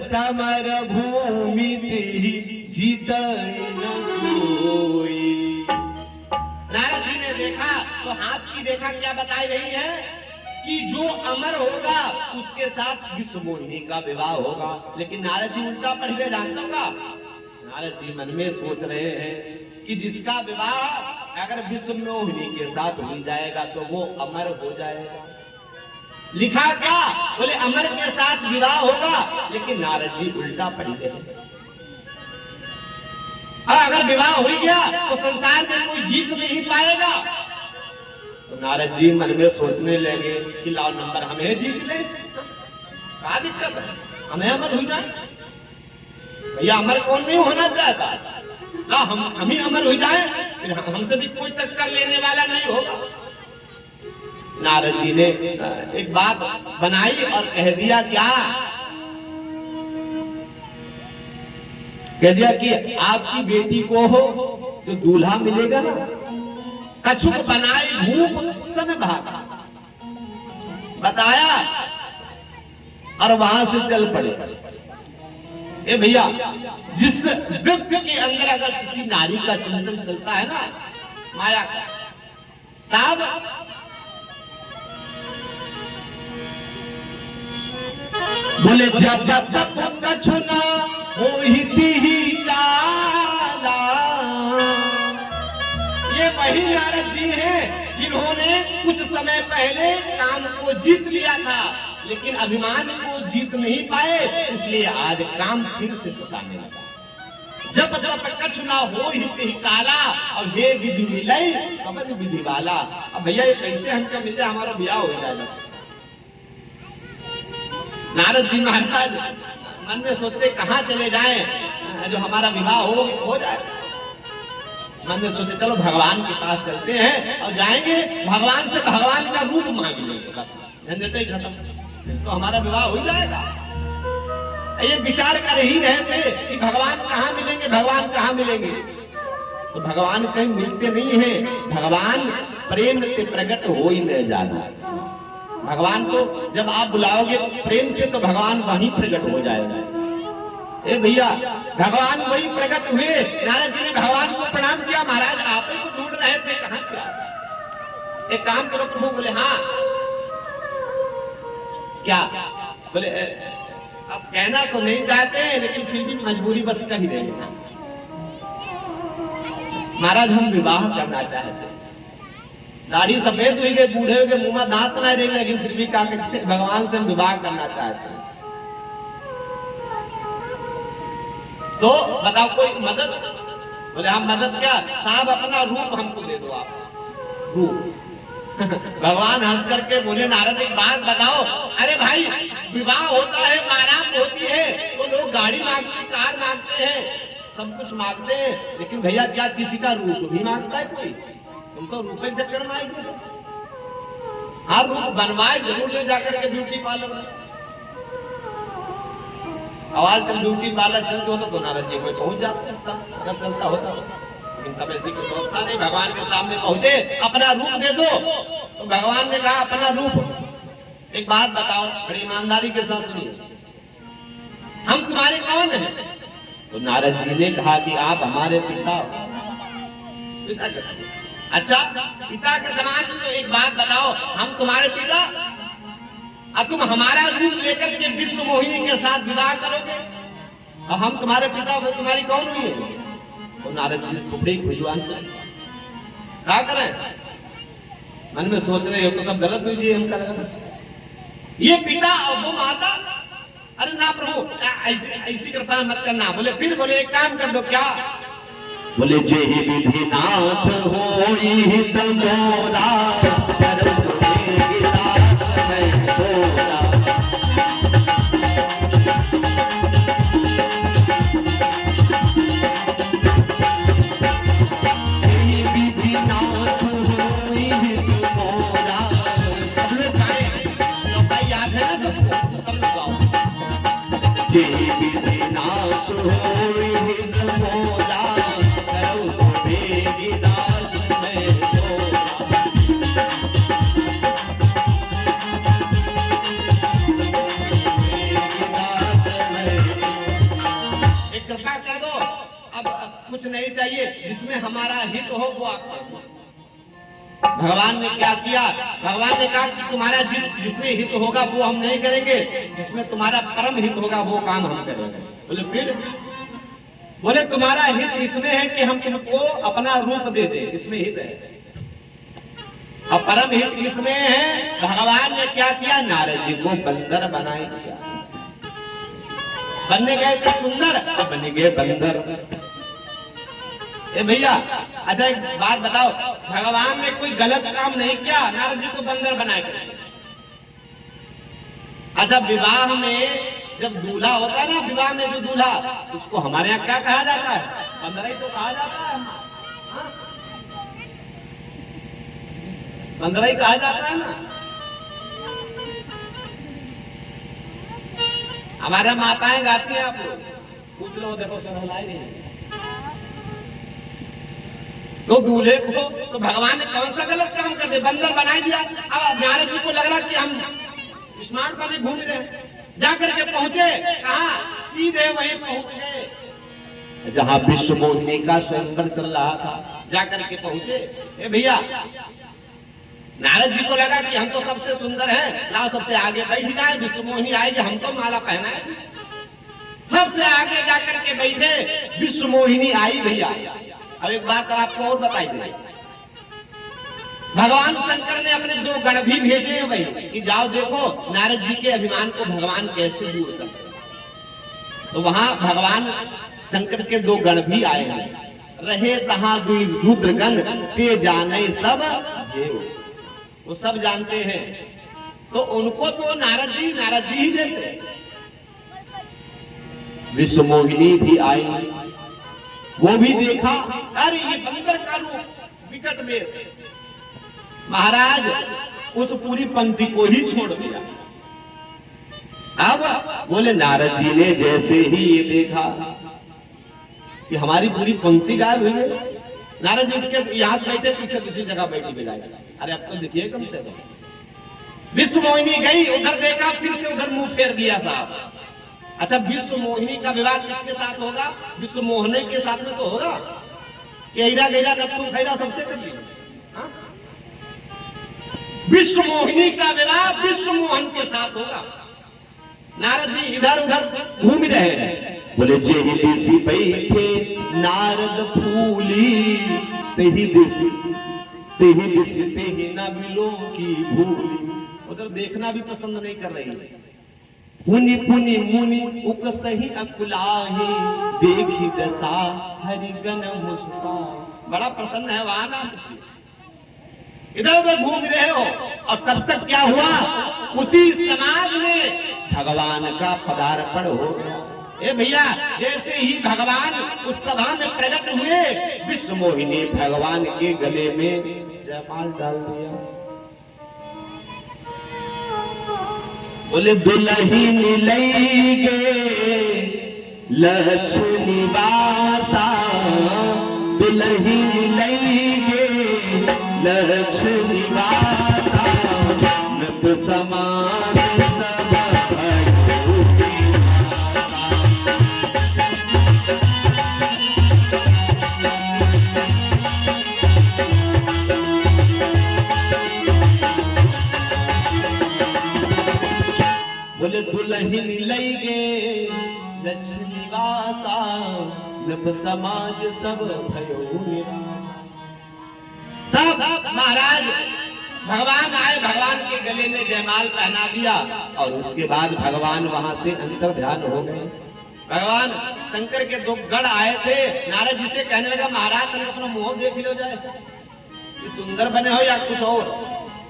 समर भूमि तेहि जीत न कोई। नारद जी ने देखा तो हाथ की रेखा क्या बताई रही है कि जो अमर होगा उसके साथ विश्वमोहिनी का विवाह होगा। लेकिन नारद जी उल्टा पढ़ गए, जानते होगा। नारद जी मन में सोच रहे हैं कि जिसका विवाह अगर विश्वमोहिनी के साथ हो जाएगा तो वो अमर हो जाएगा। लिखा क्या? बोले अमर के साथ विवाह होगा। लेकिन नारद जी उल्टा पढ़ गए। अगर विवाह हो गया तो संसार में कोई जीत नहीं पाएगा। तो नारद जी मन में सोचने लगे कि लाओ नंबर हमें जीत ले, क्या दिक्कत है, हमें अमर हो जाए। भैया अमर कौन नहीं होना चाहता? ला हम ही अमर हो जाए, फिर हमसे भी कोई टक्कर लेने वाला नहीं होगा। नारद जी ने एक बात बनाई और कह दिया, क्या कह दिया कि आपकी बेटी को हो जो दूल्हा मिलेगा ना, कछुक बनाए भूप सन भागा। बताया और वहां से चल पड़े। ए भैया, जिस व्यक्ति के अंदर अगर किसी नारी का चिंतन चलता है ना, माया का, तब बोले जब तक कछु ना होती ही काला। ये वही नारद जी हैं जिन्होंने कुछ समय पहले काम को जीत लिया था, लेकिन अभिमान को जीत नहीं पाए, इसलिए आज काम फिर से सताने लगा। जब तक कछु ना होती काला और हे विधि मिलई कबन विधि वाला। अब भैया ये कैसे हमको मिल जाए, हमारा ब्याह हो जाएगा। नारद जी महाराज मन में सोचते कहाँ चले जाएं जो हमारा विवाह हो जाए। मन में सोचते चलो भगवान के पास चलते हैं और जाएंगे भगवान से भगवान का रूप मांग लेंगे, बस झंझट ही खत्म, तो हमारा विवाह हो जाएगा। ये विचार कर ही रहे थे कि भगवान कहाँ मिलेंगे, भगवान कहाँ मिलेंगे। तो भगवान कहीं मिलते नहीं हैं। भगवान प्रेम से प्रकट हो ही न जाना। भगवान को जब आप बुलाओगे प्रेम से तो भगवान वहीं प्रकट हो जाएगा। ए भैया, भगवान वही प्रकट हुए। नारद जी ने भगवान को प्रणाम किया, महाराज आप ही को ढूंढ रहे थे, कहां क्या? एक काम करो प्रभु। बोले हाँ। क्या? बोले अब कहना तो नहीं चाहते लेकिन फिर भी मजबूरी बस कह ही रहे हैं। महाराज हम विवाह करना चाहते। दाढ़ी सफेद हुई गई, बूढ़े हो गए, मुंह में दांत नहीं रहे, लेकिन फिर भी कहा कि भगवान से हम विवाह करना चाहते हैं। तो बताओ कोई मदद? बोले हम मदद क्या? साहब अपना रूप हमको दे दो आप। रूप। भगवान हंस करके बोले नारद एक बात बताओ। अरे भाई विवाह होता है, बारात होती है, तो लोग गाड़ी मांगते, कार मांगते हैं, सब कुछ मांगते हैं, लेकिन भैया क्या किसी का रूप भी मांगता है कोई? तुम तो रूप के चक्कर में आएगी। हाँ रूप बनवाए जरूर ले जाकर के ब्यूटी पार्लर में। आवाज तक ब्यूटी पार्लर चलते होता तो नारद जी कोई पहुंच जाते अगर चलता होता, लेकिन तब ऐसी कोई व्यवस्था नहीं। भगवान के सामने पहुंचे, अपना रूप दे दो। तो भगवान ने कहा अपना रूप। एक बात बताओ, बड़ी ईमानदारी के साथ सुनिए, हम तुम्हारे कौन हैं? तो नारद जी ने कहा कि आप हमारे पिता हो। पिता के समान। अच्छा पिता के समान, तो एक बात बताओ, हम तुम्हारे पिता और तुम हमारा रूप लेकर के विश्व मोहिनी के साथ विवाह करोगे और हम तुम्हारे पिता हो, तुम्हारी कौन हुई है? तो नारद जी टुकड़े खुजवान क्या करें? मन में सोच रहे हो तो सब गलत हुई, हम कर ये पिता और वो माता। अरे ना प्रभु ऐसी कृपा मत करना। बोले फिर? बोले एक काम कर दो। क्या? बोले जेहि विधि नाथ होई तमोरा कुछ नहीं चाहिए, जिसमें हमारा हित हो वो आप कर दो। भगवान ने क्या किया? भगवान ने कहा कि तुम्हारा जिसमें हित होगा वो हम नहीं करेंगे, जिसमें तुम्हारा परम हित होगा वो काम हम करेंगे। बोले फिर? बोले तुम्हारा हित इसमें है कि हम तुमको अपना रूप दे दे, इसमें हित है। और परम हित किसमें है? भगवान ने क्या किया? नारद जी को बंदर बनाए दिया। बनने गए थे सुंदर, बन गए बंदर। ए भैया, अच्छा एक बात बताओ, भगवान ने कोई गलत काम नहीं किया, नारद जी को बंदर बनाए। अच्छा विवाह में जब दूल्हा होता है ना, विवाह में जो दूल्हा, उसको हमारे यहाँ क्या कहा जाता है? बंदर ही तो कहा जाता है। बंदर ही कहा जाता है ना। हमारे माताएं गाती हैं, आप लोग पूछ लो, देखो सरलाई नहीं। तो दूल्हे को तो भगवान ने कौन सा गलत काम कर दिया? बंदर बना दिया। अब नारद जी को लग रहा कि हम स्नान करने घूम रहे, जाकर के पहुंचे कहा? सीधे वहीं पहुंच गए जहां विश्व मोहिनी का स्वयंवर चल रहा था। जाकर के पहुंचे। ए भैया, नारद जी को लगा कि हम तो सबसे सुंदर हैं, लाओ सबसे आगे बैठ जाए, विश्व मोहिनी आएगी, हमको माला पहनाए। सबसे आगे जाकर के बैठे, विश्व मोहिनी आई। भैया अब एक बात आपको और बताई दे, भगवान शंकर ने अपने 2 गण भी भेजे हैं भाई कि जाओ देखो नारद जी के अभिमान को भगवान कैसे दूर करते हैं। तो वहां भगवान शंकर के 2 गण भी आए हैं। रहे तहां दुई रुद्रगण ते जाने सब देव। वो सब जानते हैं, तो उनको तो नारद जी ही जैसे। विश्व मोहिनी भी आई, वो भी देखा, अरे ये बंदर का रूप, विकट वेश। महाराज उस पूरी पंक्ति को ही छोड़ दिया। अब बोले नारद जी ने जैसे ही ये देखा कि हमारी पूरी पंक्ति गायब हुई है, नारद जी उठ के यहाँ से बैठे, पीछे दूसरी जगह बैठी बिलाए। अरे अब तो देखिए कम से कम। विश्व मोहिनी गई, उधर देखा, फिर से उधर मुंह फेर दिया साहब। अच्छा, विश्व मोहिनी का विवाह किसके साथ होगा? विश्व मोहने के साथ में तो होगा कि हीरा गैरा नत्थु खैरा सबसे कर लिया। विश्व मोहिनी का विवाह विश्व मोहन के साथ होगा। नारद जी इधर उधर घूम रहे हैं। बोले जेहि दिसी बैठे नारद फूली, तेहि दिसी तेहि न बिलो की भूली। उधर देखना भी पसंद नहीं कर रही है। पुनि पुनि मुनि उकसहि अकुलाहि, देखी दशा हरिगण मुस्कान। बड़ा प्रसन्न है वहां ना, इधर उधर घूम रहे हो। और तब तक क्या हुआ, उसी समाज में भगवान का पदार्पण हो गया। ए भैया, जैसे ही भगवान उस सभा में प्रकट हुए, विश्व मोहिनी भगवान के गले में जयमाल डाल दिया। बोले दुल्हन लैगे लक्ष्मी वासा, दुल्हन लैगे लक्ष्मी वासा, नत समान सब बोले दुल्हन लैगे लक्ष्मी वासा, नभ समाज सब भयो निरासा। सब महाराज भगवान आए, भगवान के गले में जयमाल पहना दिया और उसके बाद भगवान वहां से अंतर ध्यान हो गए। भगवान शंकर के दो गढ़ आए थे। नारद जी से कहने लगा, महाराज तुम अपना मुंह देख लो जाए, ये सुंदर बने हो या कुछ और।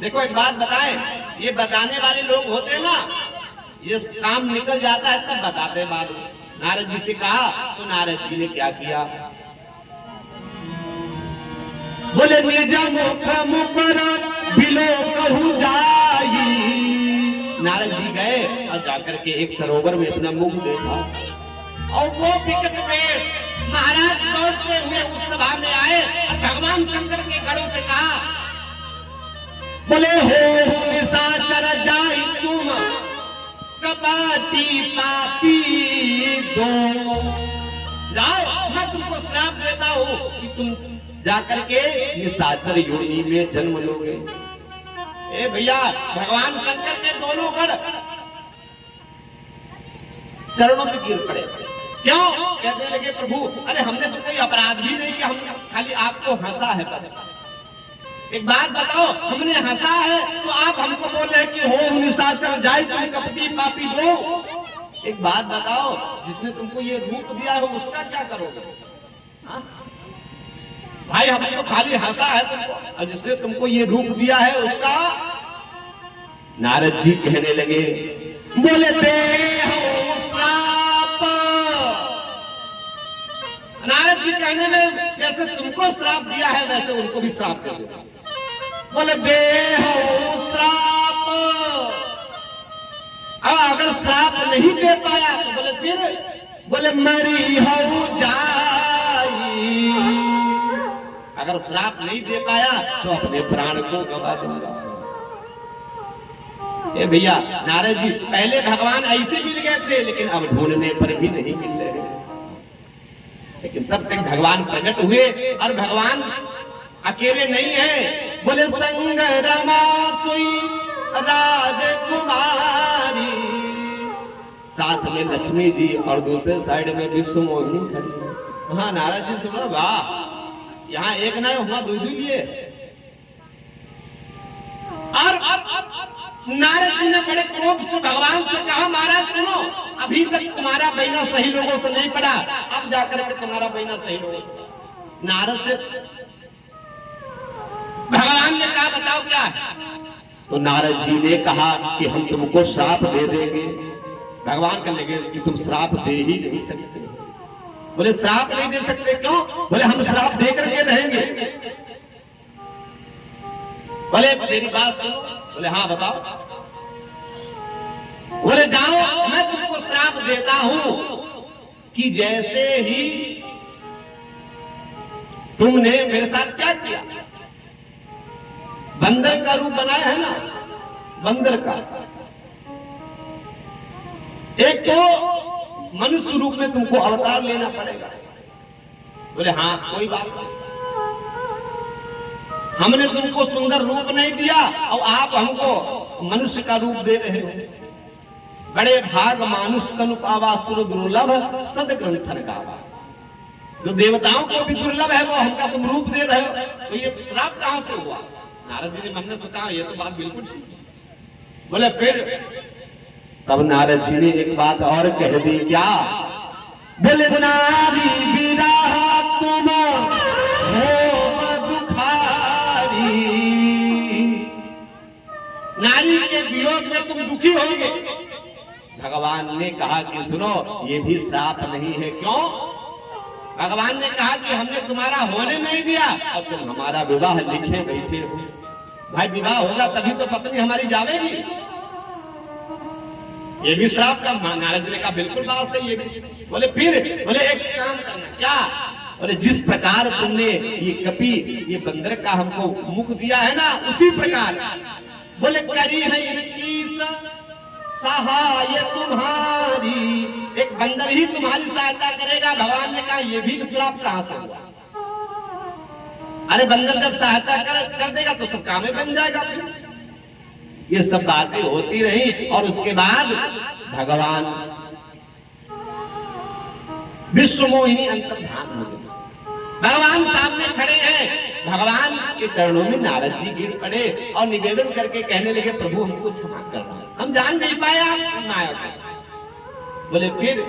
देखो एक बात बताएं, ये बताने वाले लोग होते हैं ना, ये काम निकल जाता है तब बताते बाद में। नारद जी से कहा तो नारद जी ने क्या किया, बोले निज मुख मुकर बिलो कहूं जाई। नारद जी गए और जाकर के एक सरोवर में अपना मुख देखा, और वो विकट वेश महाराज दौड़ते हुए उस सभा में आए और भगवान शंकर के गढ़ों से कहा, बोले हो निशाचर जाई तुम कपाटी पापी दो। जाओ, मैं तुमको श्राप देता हूँ कि तुम जाकर के निशाचर योनि में जन्म लोगे। ए भैया, भगवान शंकर के दोनों गढ़ चरणों में गिर पड़े। क्यों? कहने लगे, प्रभु अरे हमने तो कोई अपराध भी नहीं किया, हमने खाली आपको हंसा है बस। एक बात बताओ, हमने हंसा है तो आप हमको बोल रहे हैं कि हो निशाचर जाए तुम कपटी पापी दो। एक बात बताओ, जिसने तुमको ये रूप दिया है उसका क्या करोगे? हाँ? भाई हमने तो खाली हंसा है तुमको, और जिसने तुमको ये रूप दिया है उसका। नारद जी कहने लगे, बोले दे हो श्राप। नारद जी कहने लगे, जैसे तुमको श्राप दिया है वैसे उनको भी श्राप दे दो। बोले दे हो श्राप। अब अगर श्राप नहीं दे पाया तो बोले फिर, बोले मरी हो जाई। अगर श्राप नहीं दे पाया तो अपने प्राण को गवा दूंगा। ए भैया, नारद जी पहले भगवान ऐसे मिल गए थे, लेकिन अब ढूंढने पर भी नहीं मिल रहे। लेकिन तब तक भगवान प्रकट हुए, और भगवान अकेले नहीं है। बोले संग रमा सुई राजकुमारी, साथ में लक्ष्मी जी और दूसरे साइड में विश्व मोहिनी खड़ी है। हाँ नारद जी सुनो, वाह, यहाँ एक ना हुआ दो लिए। और नारद जी ने बड़े क्रोध से भगवान से कहा, महाराज सुनो, अभी तक तुम्हारा बहना सही लोगों से नहीं पड़ा, अब जाकर के तुम्हारा बहना सही लोगों से। नारद से भगवान ने कहा, बताओ क्या है? तो नारद जी ने कहा कि हम तुमको श्राप दे देंगे। भगवान कहने लगे कि तुम श्राप दे ही नहीं सकते। बोले श्राप नहीं दे सकते, क्यों? बोले हम श्राप दे करके रहेंगे। बोले मेरी बात सुनो। बोले हाँ बताओ। बोले जाओ, मैं तुमको श्राप देता हूं कि जैसे ही तुमने मेरे साथ क्या किया? बंदर का रूप बनाया है ना, बंदर का। एक तो मनुष्य रूप में तुमको अवतार लेना पड़ेगा। बोले हाँ कोई बात नहीं, हमने तुमको सुंदर रूप नहीं दिया और आप हमको मनुष्य का रूप दे रहे हो। बड़े भाग मानुष तनु पावा सुर दुर्लभ सद ग्रंथन गावा। जो देवताओं को भी दुर्लभ है वो हमका तुम रूप दे रहे हो, तो ये श्राप कहां से हुआ? नारद जी ने मन में सोचा ये तो बात बिल्कुल ठीक है। बोले फिर तब नारद जी ने एक बात और कह दी, क्या? बोले नारी विराह तुम हो दुखारी, नारी के वियोग में तुम दुखी होंगे। भगवान ने कहा कि सुनो ये भी श्राप नहीं है। क्यों? भगवान ने कहा कि हमने तुम्हारा होने नहीं दिया और तुम हमारा विवाह लिखे बैठे हो। भाई विवाह होगा तभी तो पत्नी हमारी जावेगी। ये भी श्राप का। नारद जी ने कहा बिल्कुल बात सही है। बोले फिर बोले एक काम करना। क्या? बोले जिस प्रकार तुमने ये कपि ये बंदर का हमको मुख दिया है ना, उसी प्रकार। बोले करी है 21 सहाय तुम्हारी, एक बंदर ही तुम्हारी सहायता करेगा। भगवान ने कहा ये भी श्राप कहां से हुआ? अरे बंदर जब सहायता कर देगा तो सब काम बन जाएगा। फिर ये सब बातें होती रही और उसके बाद भगवान विश्व मोहिनी अंतर्धान हो गए। भगवान सामने खड़े हैं। भगवान के चरणों में नारद जी गिर पड़े और निवेदन करके कहने लगे प्रभु हमको क्षमा करना, हम जान नहीं पाए आप माया को। बोले फिर?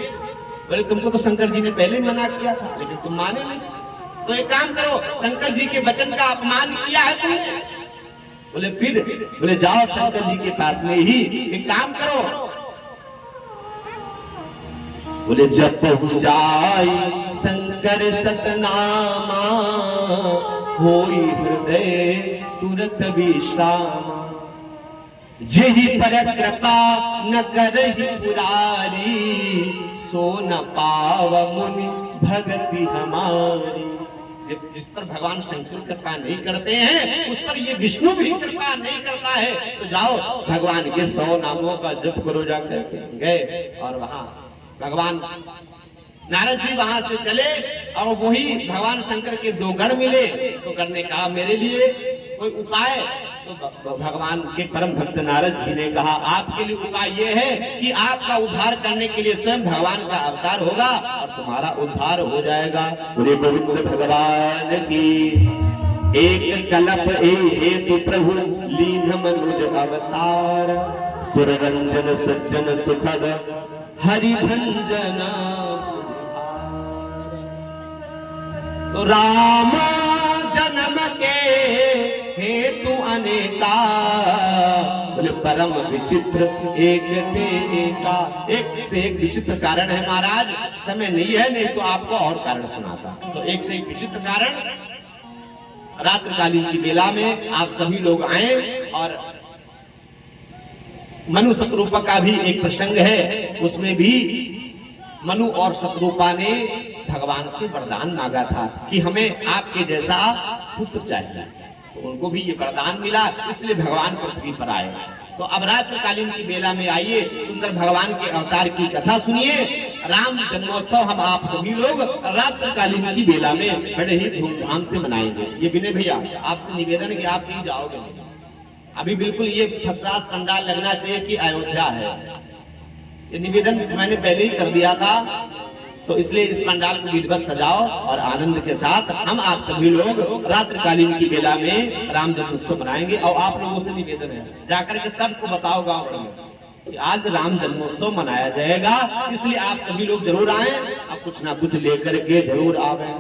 बोले तुमको तो शंकर जी ने पहले ही मना किया था लेकिन तुम माने नहीं। तो एक काम करो, शंकर जी के वचन का अपमान किया है तुमने। बोले फिर? बोले जाओ शंकर जी के पास में ही एक काम करो। बोले जब जाई शंकर सतनामा, होई हृदय तुरत विश्राम। जेहि पर कृपा न करहि पुरारी, सो न पाव मुनि भगति हमारी। जिस पर भगवान शंकर कृपा नहीं करते हैं उस पर ये विष्णु भी कृपा नहीं करता है। तो जाओ भगवान के 100 नामों का जप करो जाकर के। गए और वहां भगवान नारद जी वहां से चले और वही भगवान शंकर के 2 गण मिले। तो गण ने कहा मेरे लिए कोई उपाय? तो भगवान के परम भक्त नारद जी ने कहा आपके लिए उपाय ये है कि आपका उद्धार करने के लिए स्वयं भगवान का अवतार होगा और तुम्हारा उद्धार हो जाएगा। बोले गोविंद भगवान की। एक कलप ए हेतु प्रभु लीन मनुज अवतार, सुर रंजन सज्जन सुखद हरि भंजन। तो राम जन्म के हेतु अनेका, बोले परम विचित्र एक थे एका। एक से एक विचित्र कारण है महाराज, समय नहीं है नहीं तो आपको और कारण सुनाता। तो एक से एक विचित्र कारण, रात्रिकालीन की बेला में आप सभी लोग आए और मनु शत्रुपा का भी एक प्रसंग है। उसमें भी मनु और शत्रुपा ने भगवान से वरदान मांगा था कि हमें आपके जैसा पुत्र चाहिए। तो उनको भी ये वरदान मिला, इसलिए भगवान पृथ्वी पर आए। तो अब रात्रिकालीन की बेला में आइए, सुंदर भगवान के अवतार की कथा सुनिए। राम जन्मोत्सव हम आप सभी लोग रात्रिकालीन की बेला में बड़े ही धूमधाम से मनाएंगे। ये विनय भैया आपसे निवेदन कि आप नहीं जाओगे, अभी बिल्कुल ये फर्स्ट क्लास पंडाल लगना चाहिए कि अयोध्या है। ये निवेदन मैंने पहले ही कर दिया था, तो इसलिए इस पंडाल को विधिवत सजाओ और आनंद के साथ हम आप सभी लोग रात्रिकालीन की बेला में राम जन्मोत्सव मनाएंगे। और आप लोगों से निवेदन है जाकर के सबको बताओ गाँव में आज राम जन्मोत्सव मनाया जाएगा, इसलिए आप सभी लोग जरूर आए और कुछ ना कुछ लेकर के जरूर आवे।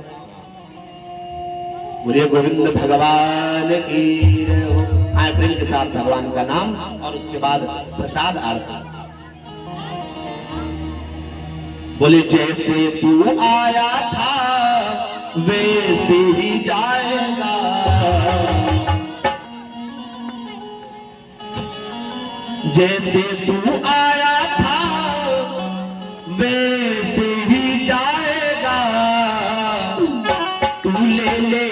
बोले गोविंद भगवान की हो। आए प्रेम के साथ भगवान का नाम और उसके बाद प्रसाद आरती। बोले जैसे तू आया था वैसे ही जाएगा, जैसे तू आया था वैसे ही जाएगा। तू ले ले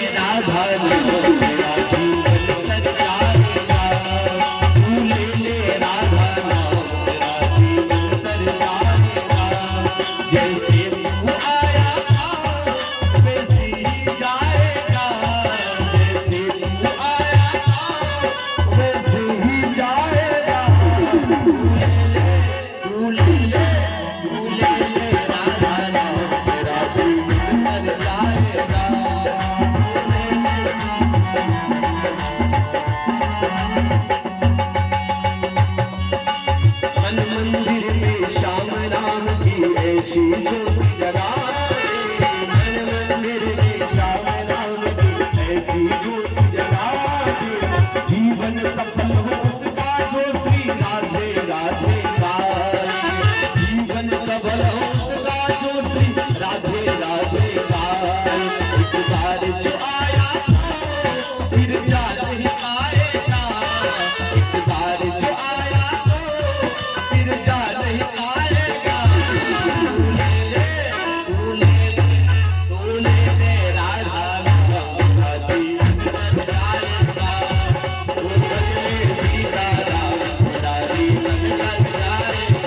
ऐसी ज्योति जलाए मन मंदिर में श्याम राम की ऐसी ज्योति जलाए जीवन सफल हो उसका जो श्री राधे राधे गाए जीवन सफल हो उसका जो श्री राधे राधे गाए एक बार जो आया तो फिर जा नहीं पाएगा एक बार जो आया तो फिर जा नहीं पाएगा तू ले ले राधा का जीवन जाएगा तू बदले सीताराम तेरा जीवन बन जाएगा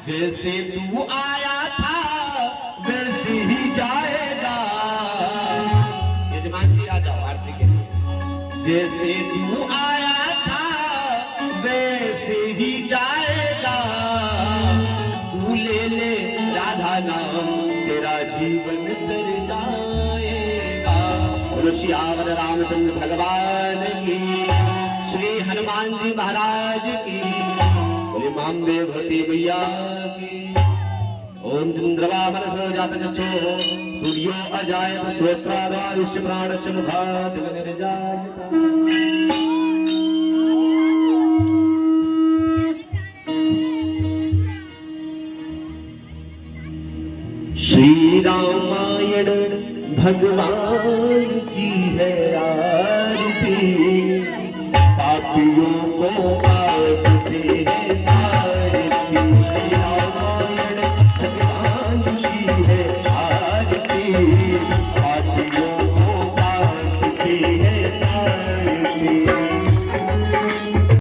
जैसे तू आया था वैसे ही जाएगा यजमान जी आ जाओ आरती के लिए जैसे तू आया था वैसे ही जाएगा तू ले राधा नाम तेरा जीवन तर जाएगा बोलो श्यावर रामचंद्र भगवान की श्री हनुमान जी महाराज की बोले मामदेव भगवती मैया की ओम चंद्रमा मनसो जात गच्छो सूर्यो अजायत श्रोत्रादायुष्य प्राणस्य मुखात् निर्जायत श्री रामायण भगवान की है आरती पापियों को